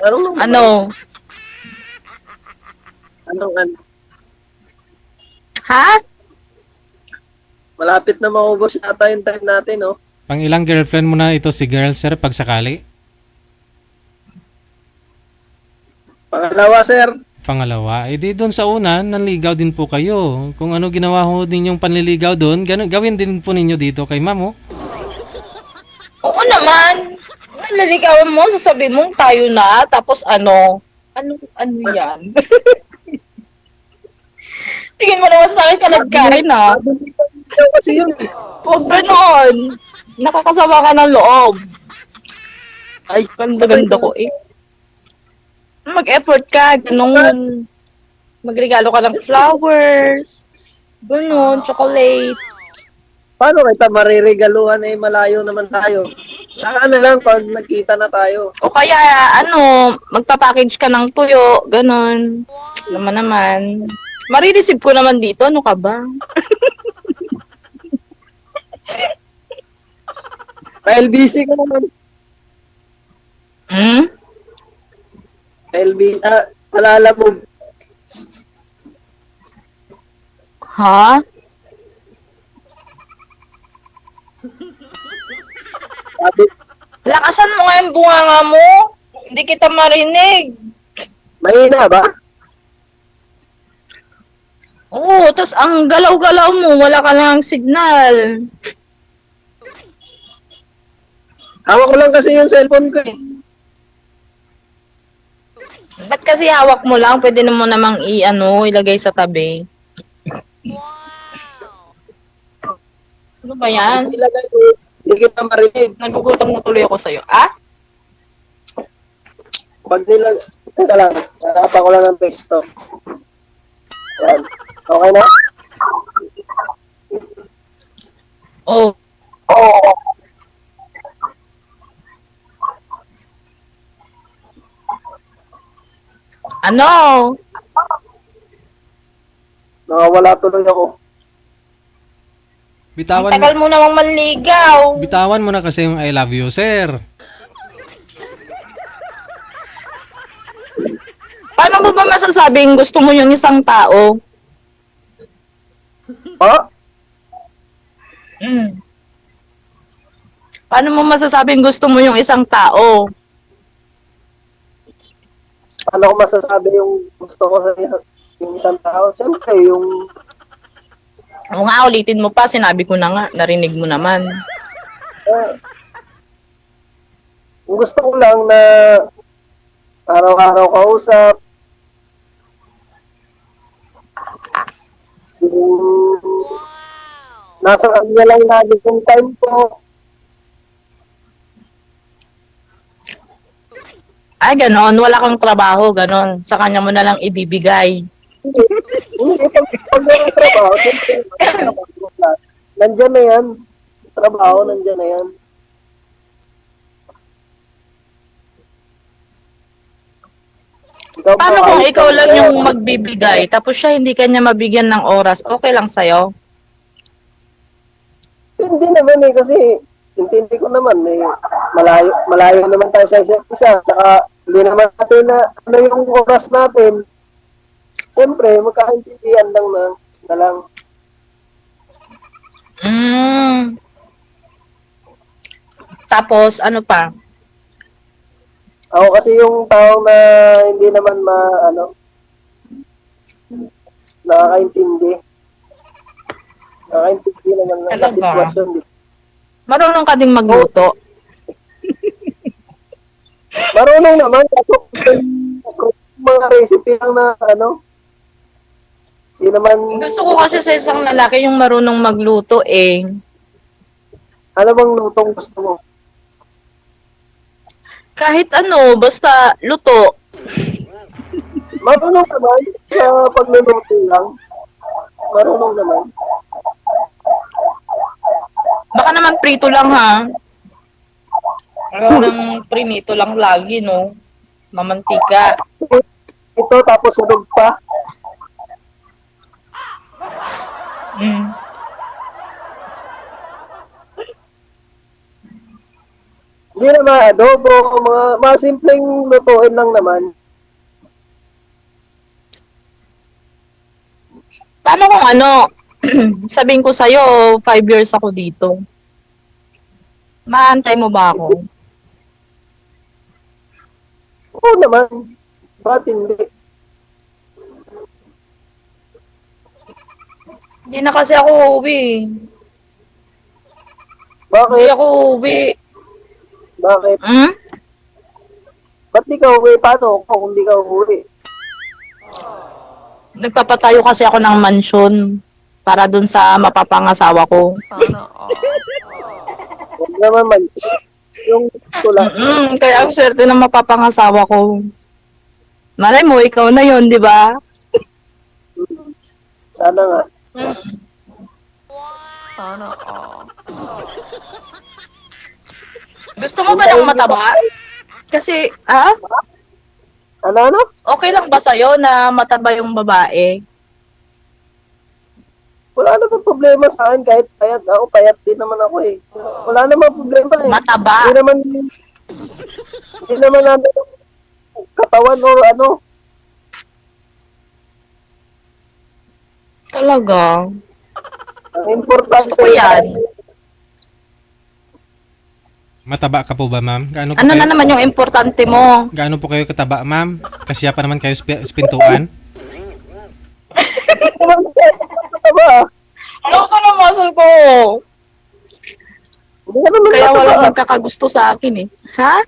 Marunong ba? Ano? Anong? Ha? Malapit na maubos yata yung time natin, no? Pang ilang girlfriend mo na ito si girl, sir, pag sakali? Pangalawa, sir. Pangalawa, di doon sa una, nanligaw din po kayo. Kung ano ginawa ho ninyong panliligaw doon, gawin din po ninyo dito kay ma'am, oh. Oo naman. Naliligawan mo, sasabihin mong tayo na, tapos ano yan? Tingin mo naman sa akin ka nagkain na. Kasi yun eh. Huwag ganon. Nakakasama ka ng loob. Ay, Ganda-ganda ko eh. Mag-effort ka, ganun. Magregalo ka ng flowers. Ganun, chocolates. Paano kita mariregaluhan eh, malayo naman tayo. Saka na lang pag nagkita na tayo. O kaya, magpa-package ka ng tuyo, ganun. Naman. Marireceive ko naman dito, ano ka ba? LBC ka naman. Hmm? Palala mo. Ha? Sabi, Lakasan mo nga yung bunganga mo. Hindi kita marinig. mahina ba? Oo, tas ang galaw-galaw mo, wala ka lang signal. Hawak ko lang kasi yung cellphone ko eh. Ba't kasi hawak mo lang? Pwede mo namang ilagay sa tabi. Ano ba yan? Ilagay ko, hindi kita marinig. Nagugutom na tuloy ako sa'yo. Ah? Pag nilag... Teka lang, nakapan ko lang ng pesto. Yan. Okay na? Oh. Oo. Ano? Nakawala tuloy ako. Bitawan Tagal mo namang manligaw. bitawan mo na kasi yung I love you, sir. Paano mo ba masasabing gusto mo yung isang tao? Ha? Paano mo masasabing gusto mo yung isang tao? Ano ko masasabi yung gusto ko sa yung isang tao? Siyempre, yung... O nga, ulitin mo pa. Sinabi ko na nga. Narinig mo naman. Yung gusto ko lang na araw-araw kausap. Yung nasa kanya lang lagi yung time ko. Ay, ganon. Wala kang trabaho. Ganon. Sa kanya mo na lang ibibigay. Hindi, pag may trabaho, siyempre, nandiyan na yan. Trabaho, nandiyan na yan. Ikaw ba, Paano kung ayos ikaw ka lang ba? yung magbibigay, tapos siya hindi kanya mabigyan ng oras, okay lang sa'yo? Hindi naman eh, kasi intindi ko naman eh, malayo naman tayo sa isa't isa. Saka hindi naman natin na ano yung oras natin. Siyempre, magkakaintindihan lang na lang. Tapos, ano pa? Ako kasi yung tao na hindi naman nakakaintindi. Nakakaintindi naman ng Talaga? sitwasyon. Marunong ka ding magluto. Marunong naman, kung mga recipe lang na hindi naman, Gusto ko kasi sa isang lalaki yung marunong magluto eh. ano bang lutong gusto mo? Kahit ano, basta luto. Marunong naman sa pagluluto lang. Marunong naman. Baka naman prito lang ha. Parang prinito lang lagi, no? Mamantika. Ito tapos sunog pa. Hindi naman adobo, mga simpleng lutuin lang naman. Paano kung sabihin ko sa'yo, 5 years ako dito. Maantay mo ba ako? Oo naman. Bakit hindi? Hindi na kasi ako uuwi. Hindi Bakit? ako uuwi. Bakit? Ba't di ka uwi? Paano ako kung di ka uwi? Nagpapatayo kasi ako ng mansyon para dun sa mapapangasawa ko. Huwag naman man. Yung gusto lang. Kaya ang swerte ng mapapangasawa ko. Malay mo, ikaw na yon, di ba? Sana nga. Gusto mo ba ng mataba? Kasi, Ano? okay lang ba sa'yo na mataba yung babae? Wala naman problema sa akin kahit payat. Ako payat din naman ako eh. Wala naman problema eh. Mataba? Hindi naman natin katawan o ano. Talaga? Ang importante. Gusto ko yan. Mataba ka po ba, ma'am? Gaano po Ano kayo, na naman yung importante mo? gaano po kayo kataba, ma'am? Kasya pa naman kayo sa pintuan? Ano ba? Ano ka na muscle ko? Hindi ka naman Kaya tataba. walang magkakagusto sa akin eh. Ha?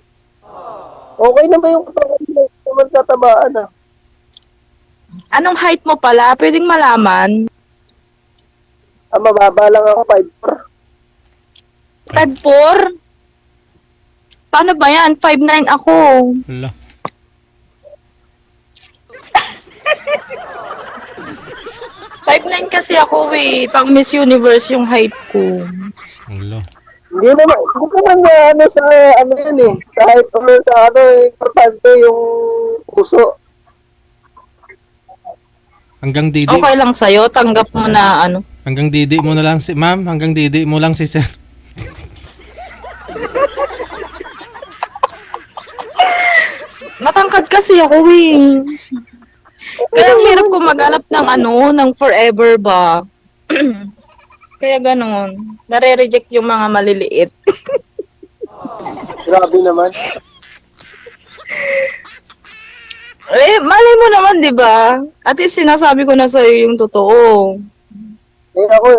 Okay na ba yung katawan mo? Hindi naman tatabaan ah. Anong height mo pala? Pwedeng malaman. Mababa lang ako, 5'4". Tag 4? Paano ba yan? 5'9 ako. Hala. Five nine kasi ako eh. Pang Miss Universe yung height ko. Hala. Hindi naman na ano sa ano yun eh. Kahit ano sa ano, importante yung puso. Hanggang didi. Okay lang sa'yo. Tanggap mo na ano. Hanggang didi mo na lang si ma'am, hanggang didi mo lang si sir. Matangkad kasi ako eh. Kaya ang hirap ko maghanap ng ano, ng forever ba. Kaya ganon. Nare-reject yung mga maliliit. Grabe naman. Eh, malay mo naman, di ba? At least sinasabi ko na sa'yo yung totoo. Eh ako,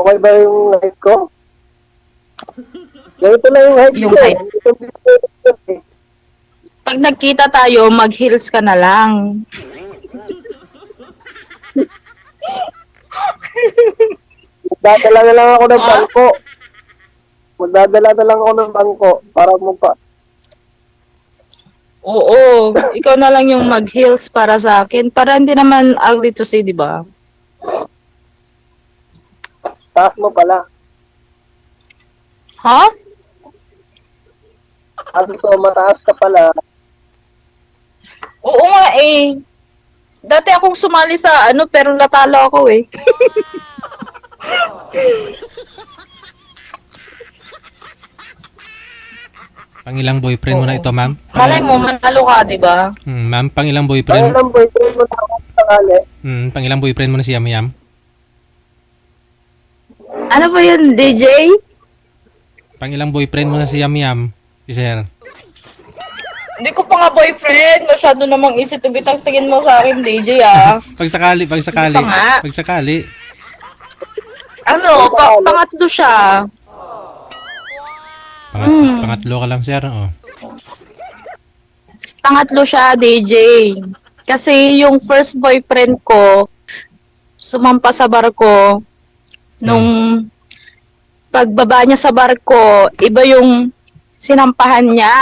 okay ba yung height ko? Ganito na yung height Yung ko. height. Eh. Pag nagkita tayo, mag-heels ka na lang. Magdadala na lang ako ng Ha? bangko. Magdadala na lang ako ng bangko para magpa... Oo, ikaw na lang yung mag-heels para sa akin. Para hindi naman ugly to see, di ba? Taas mo pala. Ha? Sabi ko, mataas ka pala. Oo nga eh. Dati akong sumali sa ano, pero natalo ako eh. Pangilang boyfriend mo na ito, ma'am? Malay mo, manalo ka, di ba? Ma'am, pangilang Kaya boyfriend? lang boyfriend mo na ako sa kali. Pangilang boyfriend mo na si Yam Yam? Ano ba yun, DJ? Pangilang boyfriend mo na si Yam Yam? Si sir? Hindi ko pa nga boyfriend. Masyado namang isitubit ang tingin mo sa akin, DJ ah. Pagsakali. Hindi pa nga. Pagsakali. Ano, pangatlo siya. Pangatlo ka lang, sir. Oh. Pangatlo siya, DJ. Kasi yung first boyfriend ko, sumampa sa barko, nung pagbaba niya sa barko, iba yung sinampahan niya.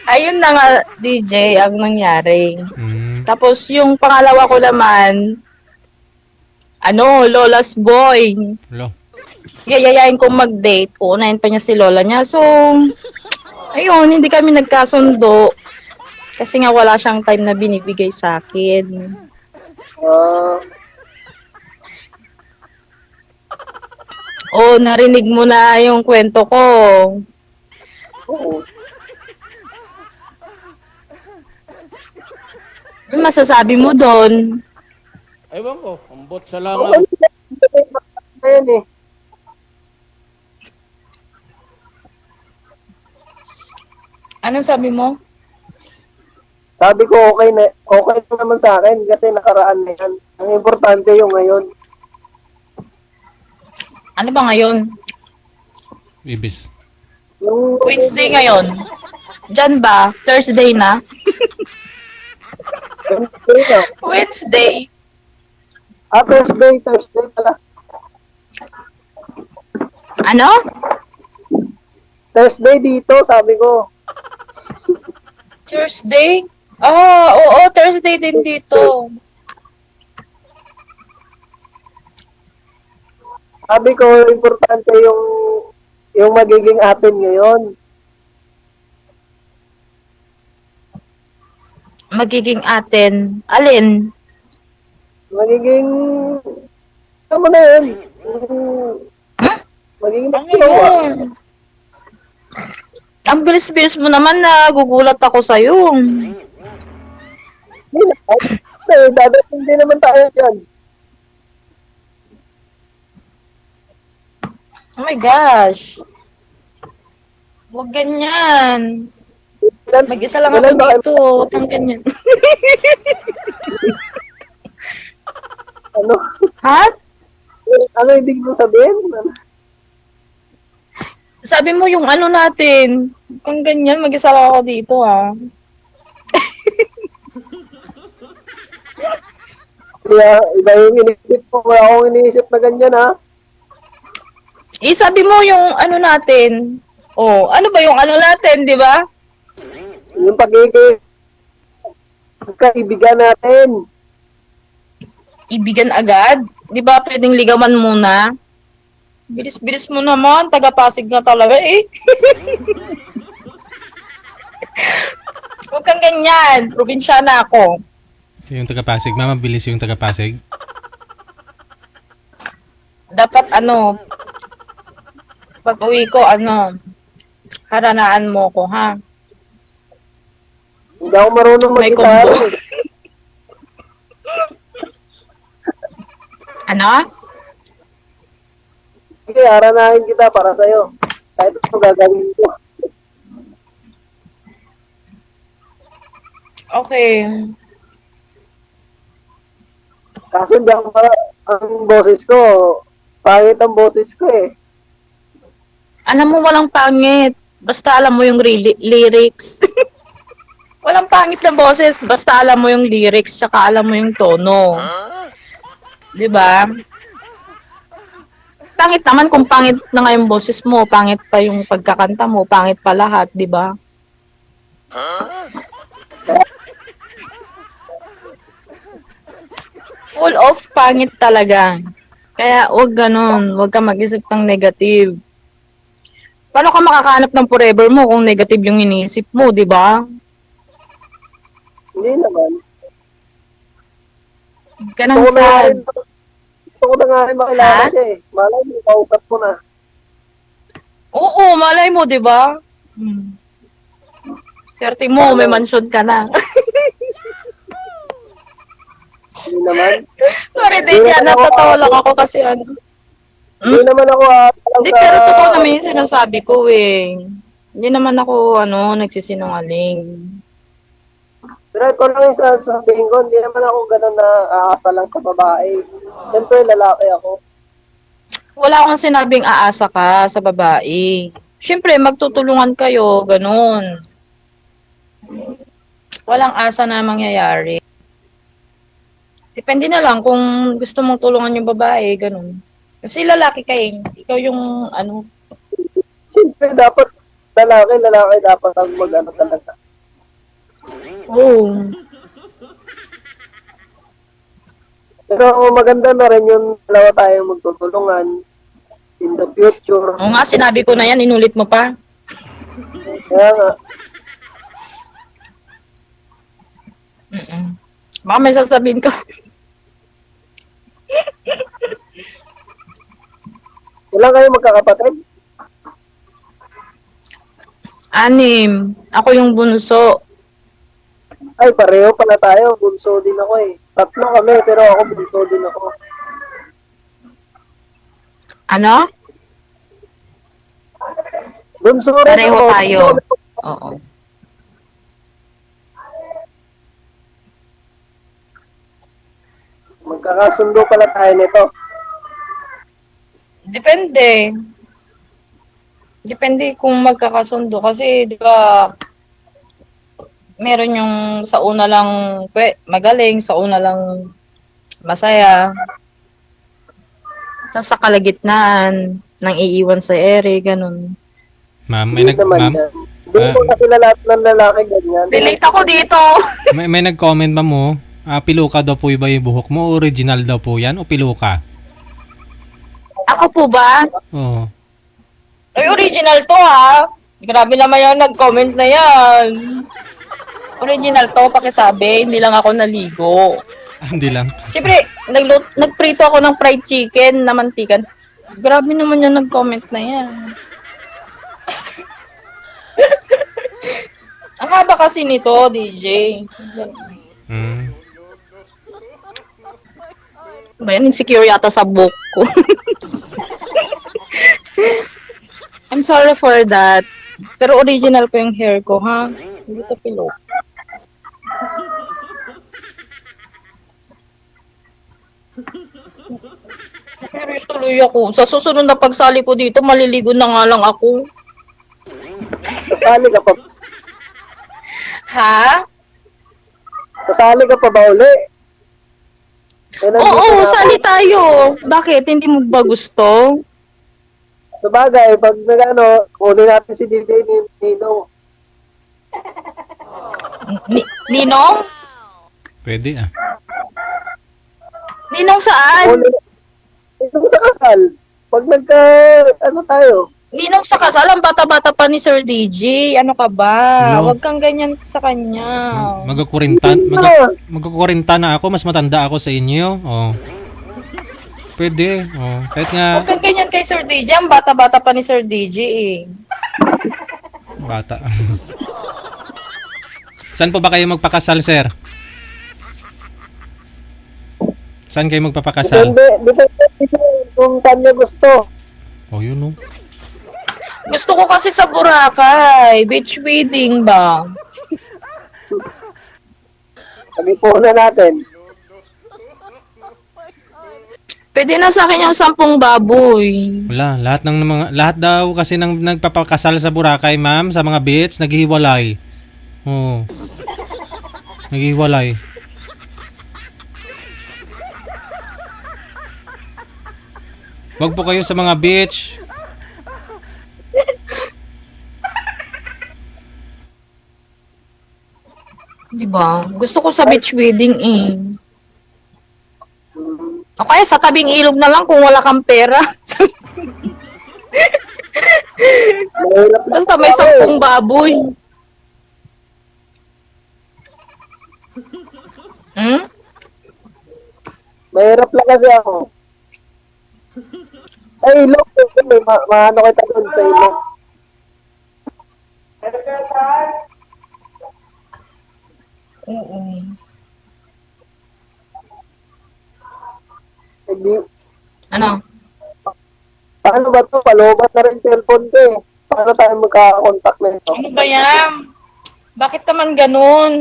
Ayun na nga, DJ, ang nangyari. Tapos yung pangalawa ko naman, Lola's boy. Hello. Yayayain kong mag-date. Uunahin pa niya si Lola niya. So, ayun, hindi kami nagkasundo. Kasi nga wala siyang time na binibigay sa akin. Oh, narinig mo na yung kwento ko. Oo. Ano masasabi mo doon? Ewan ko, ambot sa Okay. Ayan eh. Anong sabi mo? Sabi ko okay na naman sa akin kasi nakaraan na yan. Ang importante yung ngayon. Ano ba ngayon? Ibis. Yung Wednesday ngayon. Diyan ba? Thursday na? Thursday na. Wednesday. Thursday pala. Ano? Thursday dito, sabi ko. Thursday? Oo, Thursday din dito. Sabi ko, importante yung magiging atin ngayon. Magiging atin. Alin? Magiging, ano na yun? Magiging Ano magsawa. yun? Ang bilis-bilis mo naman na gugulat ako sa'yo. Hindi na. Dadating din naman tayo dyan. Oh my gosh. Huwag ganyan. Mag-isa lang ako dito. Huwag kang ganyan. Ano? Ha? Ano ibig mo sabihin? Sabi mo yung ano natin, kung ganyan, mag-isa lang ako dito, ha. Kaya iba yung iniisip ko. Wala akong iniisip na ganyan, ha? Sabi mo yung ano natin. Oh, ano ba yung ano natin, di ba? Yung pagkaibigan natin. Ibigan agad. Di ba pwedeng ligawan muna? Bilis-bilis mo naman, taga-Pasig na talaga eh. Huwag kang ganyan, probinsyana ako. Yung taga-Pasig, mabilis yung taga-Pasig. Dapat ano, pag uwi ko, haranaan mo ko, ha? Hindi ako marunong May mag-gitara. combo. Ano? Sige, haranahin kita para sa'yo. Kahit ito gagawin ko. Okay. Kaso hindi ako ang boses ko, pangit ang boses ko eh. Alam mo, walang pangit. Basta alam mo yung lyrics. Walang pangit na boses. Basta alam mo yung lyrics, tsaka alam mo yung tono. Diba? Pangit naman kung pangit na nga yung boses mo, pangit pa yung pagkakanta mo, pangit pa lahat, diba? Full of pangit talaga. Kaya wag ganun, wag ka mag-isip ng negative. Paano ka makakahanap ng forever mo kung negative yung iniisip mo, di ba? Hindi naman. Huwag ka nang sad. Gusto ko na nga rin makilala Ha? siya eh. Malay mo, kausap ko na. Oo, malay mo, di ba? Swerte mo, may mansion ka na. Hindi naman. Sorry, Deja, natatawa lang ako kasi ano. Hindi naman ako Hindi, pero totoo naman yung sinasabi ko eh. Hindi naman ako, nagsisinungaling. Pero ito lang yung sasabihin ko, hindi naman ako ganun na aasa lang sa babae. Siyempre, lalaki ako. Wala akong sinabing aasa ka sa babae. Siyempre, magtutulungan kayo, ganun. Walang asa na mangyayari. Depende na lang kung gusto mong tulungan yung babae, ganun. Kasi lalaki ka eh. Ikaw yung, Siyempre, dapat lalaki dapat ang mag-ano talaga. oh. Pero maganda na rin yung dalawa tayong magtutulungan in the future. Oo nga, sinabi ko na yan, inulit mo pa. Kaya nga, Baka may sasabihin ka. ilan kayo magkakapatid? 6. Ako yung bunso. Ay, pareho pala tayo. Bunso din ako eh. 3 kami, pero ako bunso din ako. Ano? Bunso rin Pareho ako. tayo. Oo. Magkakasundo pala tayo nito. Depende. Depende kung magkakasundo. Kasi, di ba, meron yung sa una lang magaling, sa una lang masaya. Tapos sa kalagitnaan, nang iiwan sa ere, ganun. Ma'am, Hindi naman yan. Hindi ko kasi lahat ng lalaki ganyan. Relate ako dito. may nag-comment ba mo? Piluka daw po ba yung buhok mo? Original daw po yan o piluka? Ako po ba? Oo. Ay, original to ha. Grabe naman yung nag-comment na yan. Original to, pakisabi. Hindi lang ako naligo. Hindi lang. Siyempre, nagprito ako ng fried chicken na mantikan. Grabe naman yung nag-comment na yan. Ang haba kasi nito, DJ. Mm. Ba yan, insecure yata sa buhok ko. I'm sorry for that. Pero original pa yung hair ko, ha? Hindi to pilok. Serious tuloy ako. Sa susunod na pagsali ko dito, maliligo na nga lang ako. Sasali ka pa, Ha? sasali ka pa ba uli? Eh, nandito Oo, na ako. sali tayo. Bakit? Hindi mo ba gusto? Sa bagay, pag nag-ano, kunin natin si DJ ni Nino. Ninong? Pwede ah. Ninong saan? Kunin, ito sa kasal. Pag ano tayo, Ninong sa kasal, ang bata-bata pa ni Sir DJ. Ano ka ba? Hello? Huwag kang ganyan sa kanya. Magkukurinta na ako, mas matanda ako sa inyo. Oh. Pwede. Oh. Kahit nga Huwag kang ganyan kay Sir DJ. Ang bata-bata pa ni Sir DJ eh. bata. Saan po ba kayo magpakasal, sir? Saan kayo magpapakasal? depende kung saan niya gusto. Oh, yun oh. Gusto ko kasi sa Boracay. Beach wedding ba? Pag-ipunan natin. Pwede na sa akin yung 10 baboy. Wala, lahat daw kasi ng nagpapakasal sa Boracay, ma'am, sa mga beach, naghihiwalay. Oh. Naghihiwalay. Wag po kayo sa mga beach. Di ba? Gusto ko sa beach wedding eh. O kaya sa tabing ilog na lang kung wala kang pera. Mahirap na Basta may 10 baboy. Hmm? Mahirap lang kasi ako. Ay, ilog. May maano kita doon sa ilog. Oo. Hindi. Ano? Paano ba ito? Palobat na rin cellphone ko eh. Paano tayo magkakakontakt na ito? Ano ba yan? Bakit naman ganun?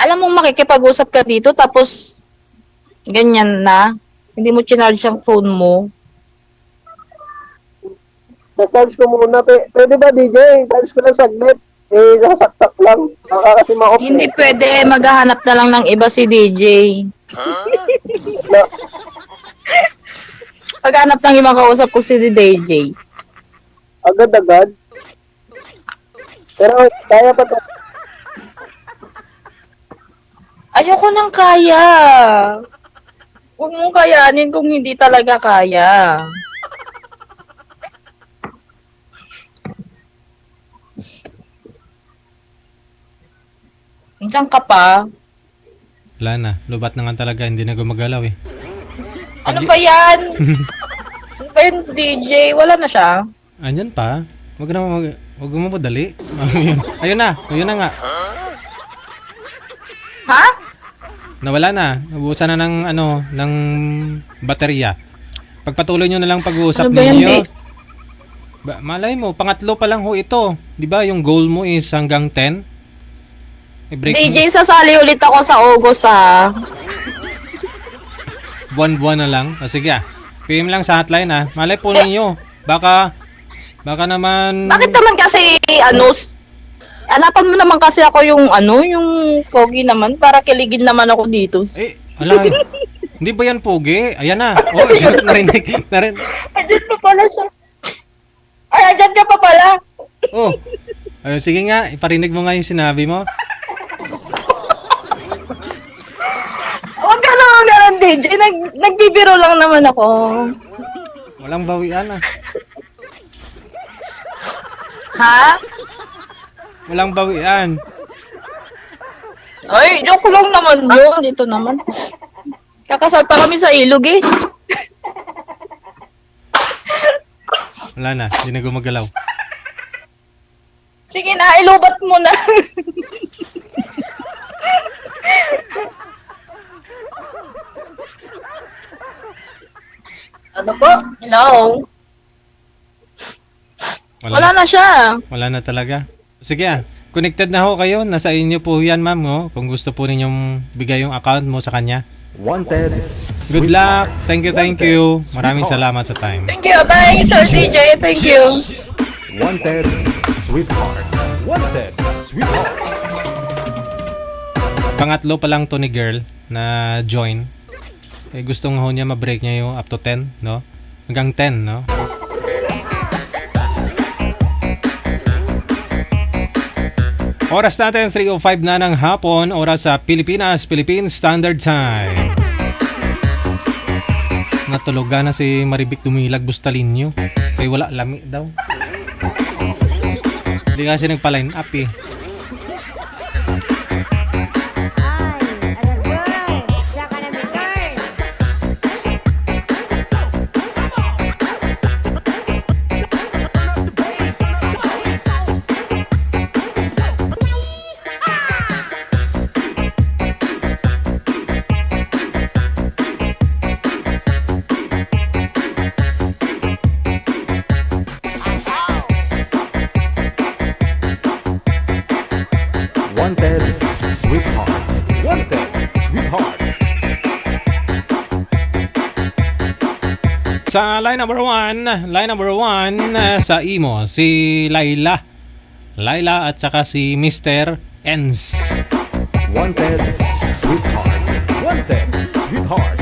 Alam mo makikipag-usap ka dito tapos ganyan na. Hindi mo chinarge ang phone mo. Na-charge ko muna. Pwede ba DJ? Charge ko lang saglit. Eh, sasaksak lang. Baka kasi ma-off. Hindi pwede, maghahanap na lang ng iba si DJ. Na, Paghanap ng ibang kausap ko si DJ. agad-agad. Pero kaya pa to. Ayoko nang kaya. Huwag mong kayanin kung hindi talaga kaya. Diyan ka pa. Wala na, lubat na nga talaga, hindi na gumagalaw eh. Ano ba yan? Ano ba yun, DJ? Wala na siya. Andyan pa. Wag mo madali. Ayun na nga. Ha? Nawala na. Nabusan na ng baterya. Pagpatuloy nyo na lang pag-uusap Ano ba yan, ninyo. di? Malay mo, pangatlo pa lang ho ito. 'Di ba yung goal mo is hanggang 10? I-break mo. DJ, sasali ulit ako sa August ha. Buwan-buwan na lang. O sige PM lang sa hotline Malay po ninyo. Baka naman... Bakit naman kasi, hanapan mo naman kasi ako yung pogi naman, para kiligin naman ako dito. Ala, hindi ba yan pogi? Ayan na. Oh, narinig. Andyan pa pala siya. Ay, andyan ka pa pala. Oh. Sige nga, iparinig mo nga yung sinabi mo. Huwag ka naman ganun, DJ. Nagbibiro lang naman ako. Walang bawian Ha? Walang bawian. Ay, joke lang naman yun. Dito naman. Kakasal pa kami sa ilog eh. Wala na, hindi na gumagalaw. Sige na, ilubat mo na. Ano po? Hello? Wala na siya. Wala na talaga. Sige connected na ho kayo. Nasa inyo po yan, ma'am. Kung gusto po ninyong bigay yung account mo sa kanya. Wanted Good luck. Thank you. Maraming salamat sa time. Thank you. Bye, Sir DJ. Thank you. Wanted Sweetheart. Wanted Sweetheart. Pangatlo pa lang to ni girl na join. Eh, gustong ho niya ma-break niya yung up to 10, no? Hanggang 10, no? Oras natin 3:05 na ng hapon, oras sa Pilipinas, Philippine Standard Time. Natulugan na si Maribik Dumilag Bustalinyo. Kaya wala lami daw. Hindi kasi nagpa-line up eh. Wanted Sweetheart. Wanted Sweetheart. Sa line number 1 sa Imo, si Laila at saka si Mr. Ens. Wanted Sweetheart. Wanted Sweetheart.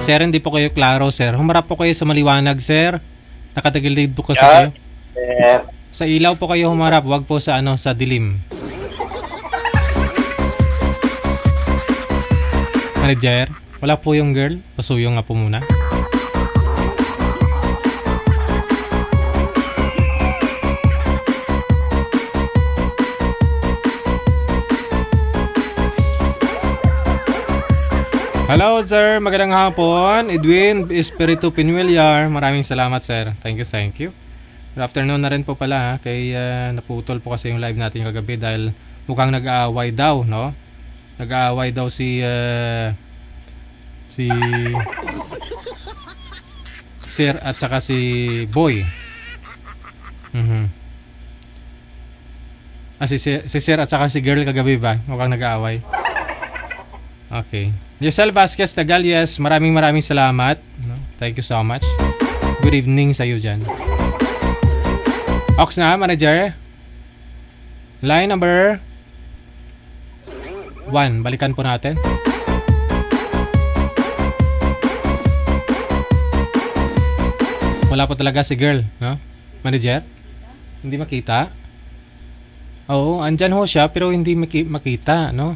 Sir, hindi po kayo klaro, sir. Humarap po kayo sa maliwanag, sir. Nakatagilid po kasi kayo. Sa ilaw po kayo humarap, wag po sa sa dilim. Manager, wala po yung girl. Pasuyo nga po muna. Hello sir, magandang hapon. Edwin Espiritu Pinuelyar. Maraming salamat sir. Thank you. Good afternoon na rin po pala ha. Kay naputol po kasi yung live natin kagabi dahil mukhang nag-aaway daw, no? Nag-aaway daw si Sir at saka si Boy. Si Sir at saka si girl kagabi ba? Mukhang nag-aaway. Okay. Giselle Vasquez Tagalias, maraming salamat. No? Thank you so much. Good evening sa iyo dyan. Ox na, manager. Line number 1. Balikan po natin. Wala po talaga si girl, no? Manager? Hindi makita? Oo, andyan ho siya pero hindi makita, no?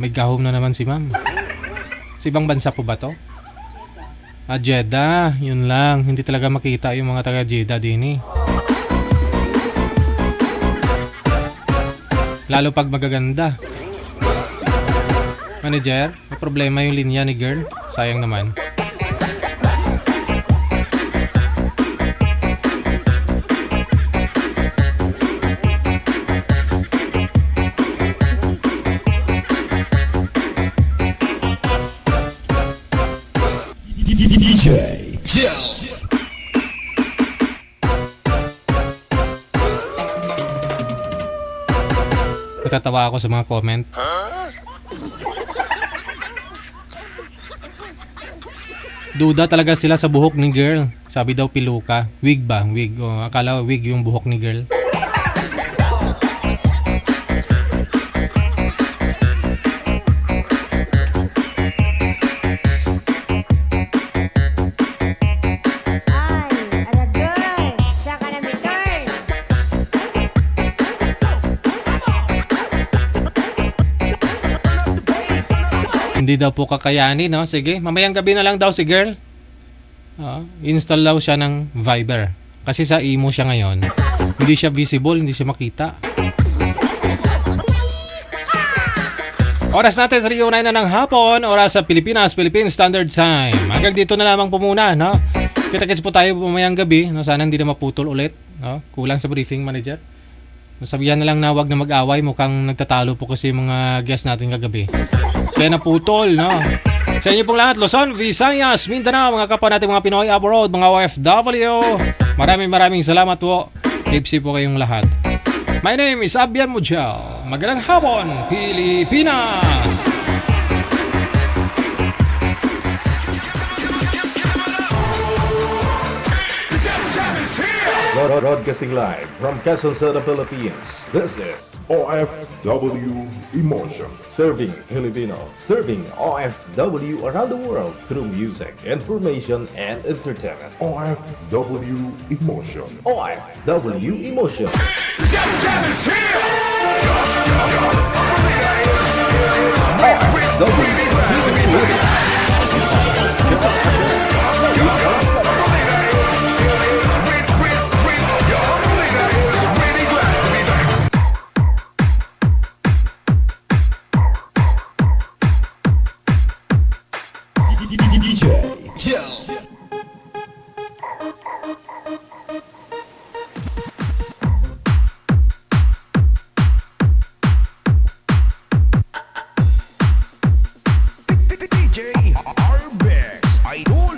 May gahom na naman si ma'am. Sa ibang bansa po ba to? Jeddah. Yun lang. Hindi talaga makita yung mga taga Jeddah din eh. Lalo pag magaganda. Manager, may problema yung linya ni girl. Sayang naman. Natatawa ako sa mga comment. Duda talaga sila sa buhok ni girl. Sabi daw piluka. Wig ba? Wig. Oh, akala wig yung buhok ni girl. Hindi daw po kakayanin, no? Sige, mamayang gabi na lang daw si girl. Install daw siya ng Viber. Kasi sa imo siya ngayon. Hindi siya visible, hindi siya makita. Oras natin 3:09 na ng hapon. Oras sa Pilipinas, Philippine Standard Time. Hanggang dito na lamang po muna, no? Kita-kits po tayo mamayang gabi, no? Sana hindi na maputol ulit, no? Kulang sa briefing, manager. Sabihan na lang na wag na mag-away. Mukhang nagtatalo po kasi yung mga guests natin kagabi. Kaya naputol, no? Sa inyo pong lahat, Luzon, Visayas, Mindanao, mga kapwa natin mga Pinoy abroad, mga OFW, Maraming salamat po. Tipsy po kayong lahat. My name is Abian Mujel. Magandang hapon, Pilipinas! Broadcasting live from Quezon City, Philippines. This is OFW Emotion. Serving Filipino, serving OFW around the world through music, information, and entertainment. OFW Emotion. OFW Emotion. DJ Arbex Idol.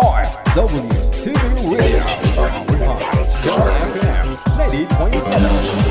OFW TV Radio. Star FM 90.7.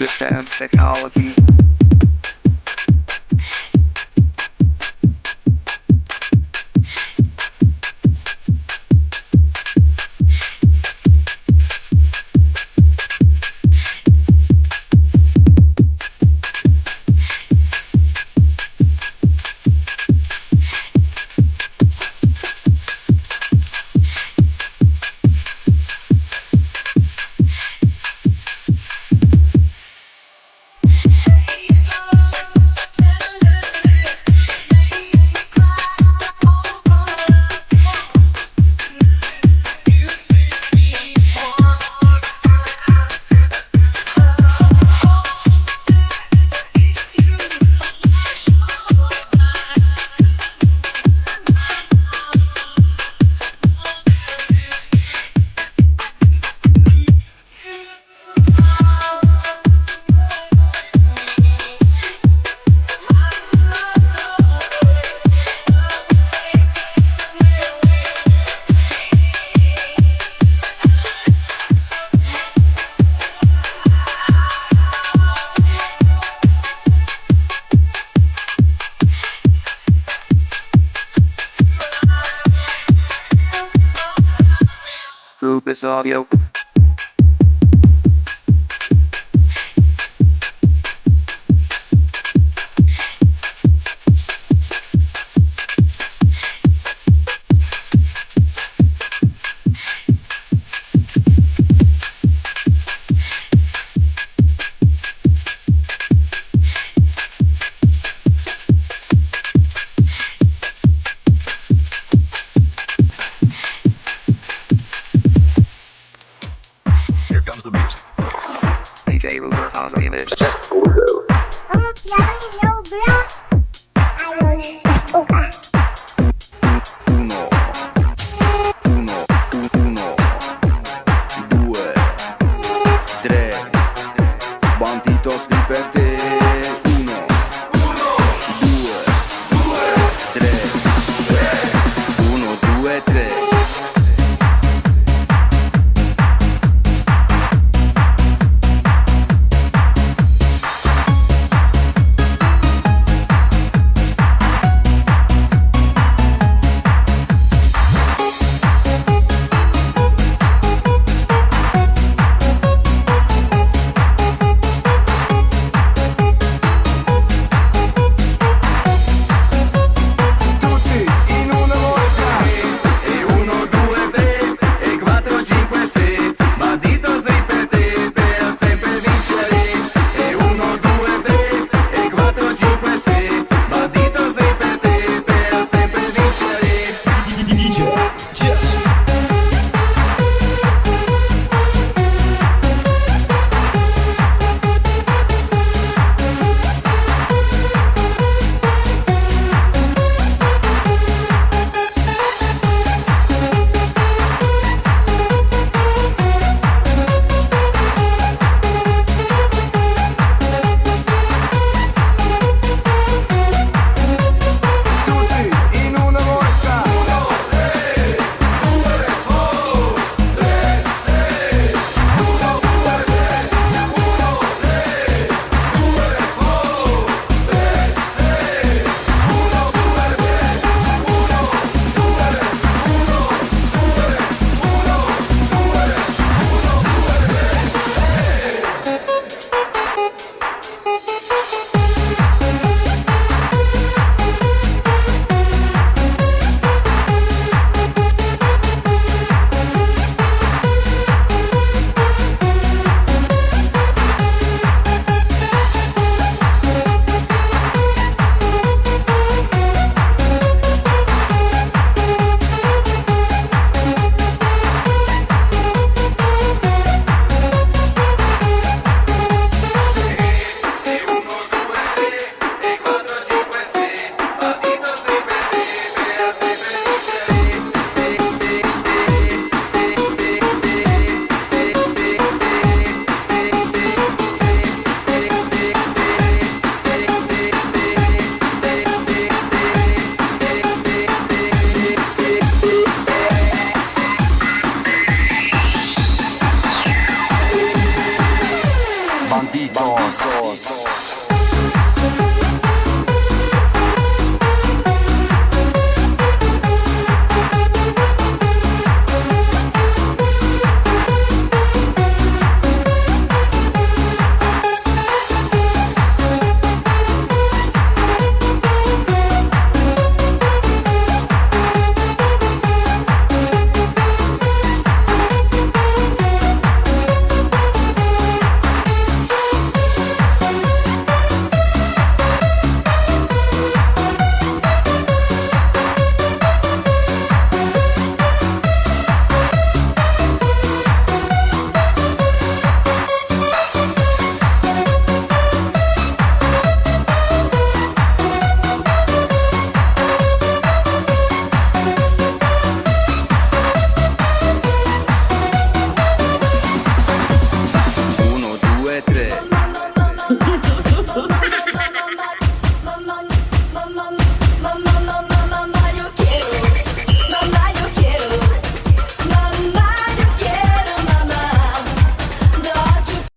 understand technology. Lupus Audio. Here comes the music. DJ Ruger on remix. Order. Ang piano ni Lobra.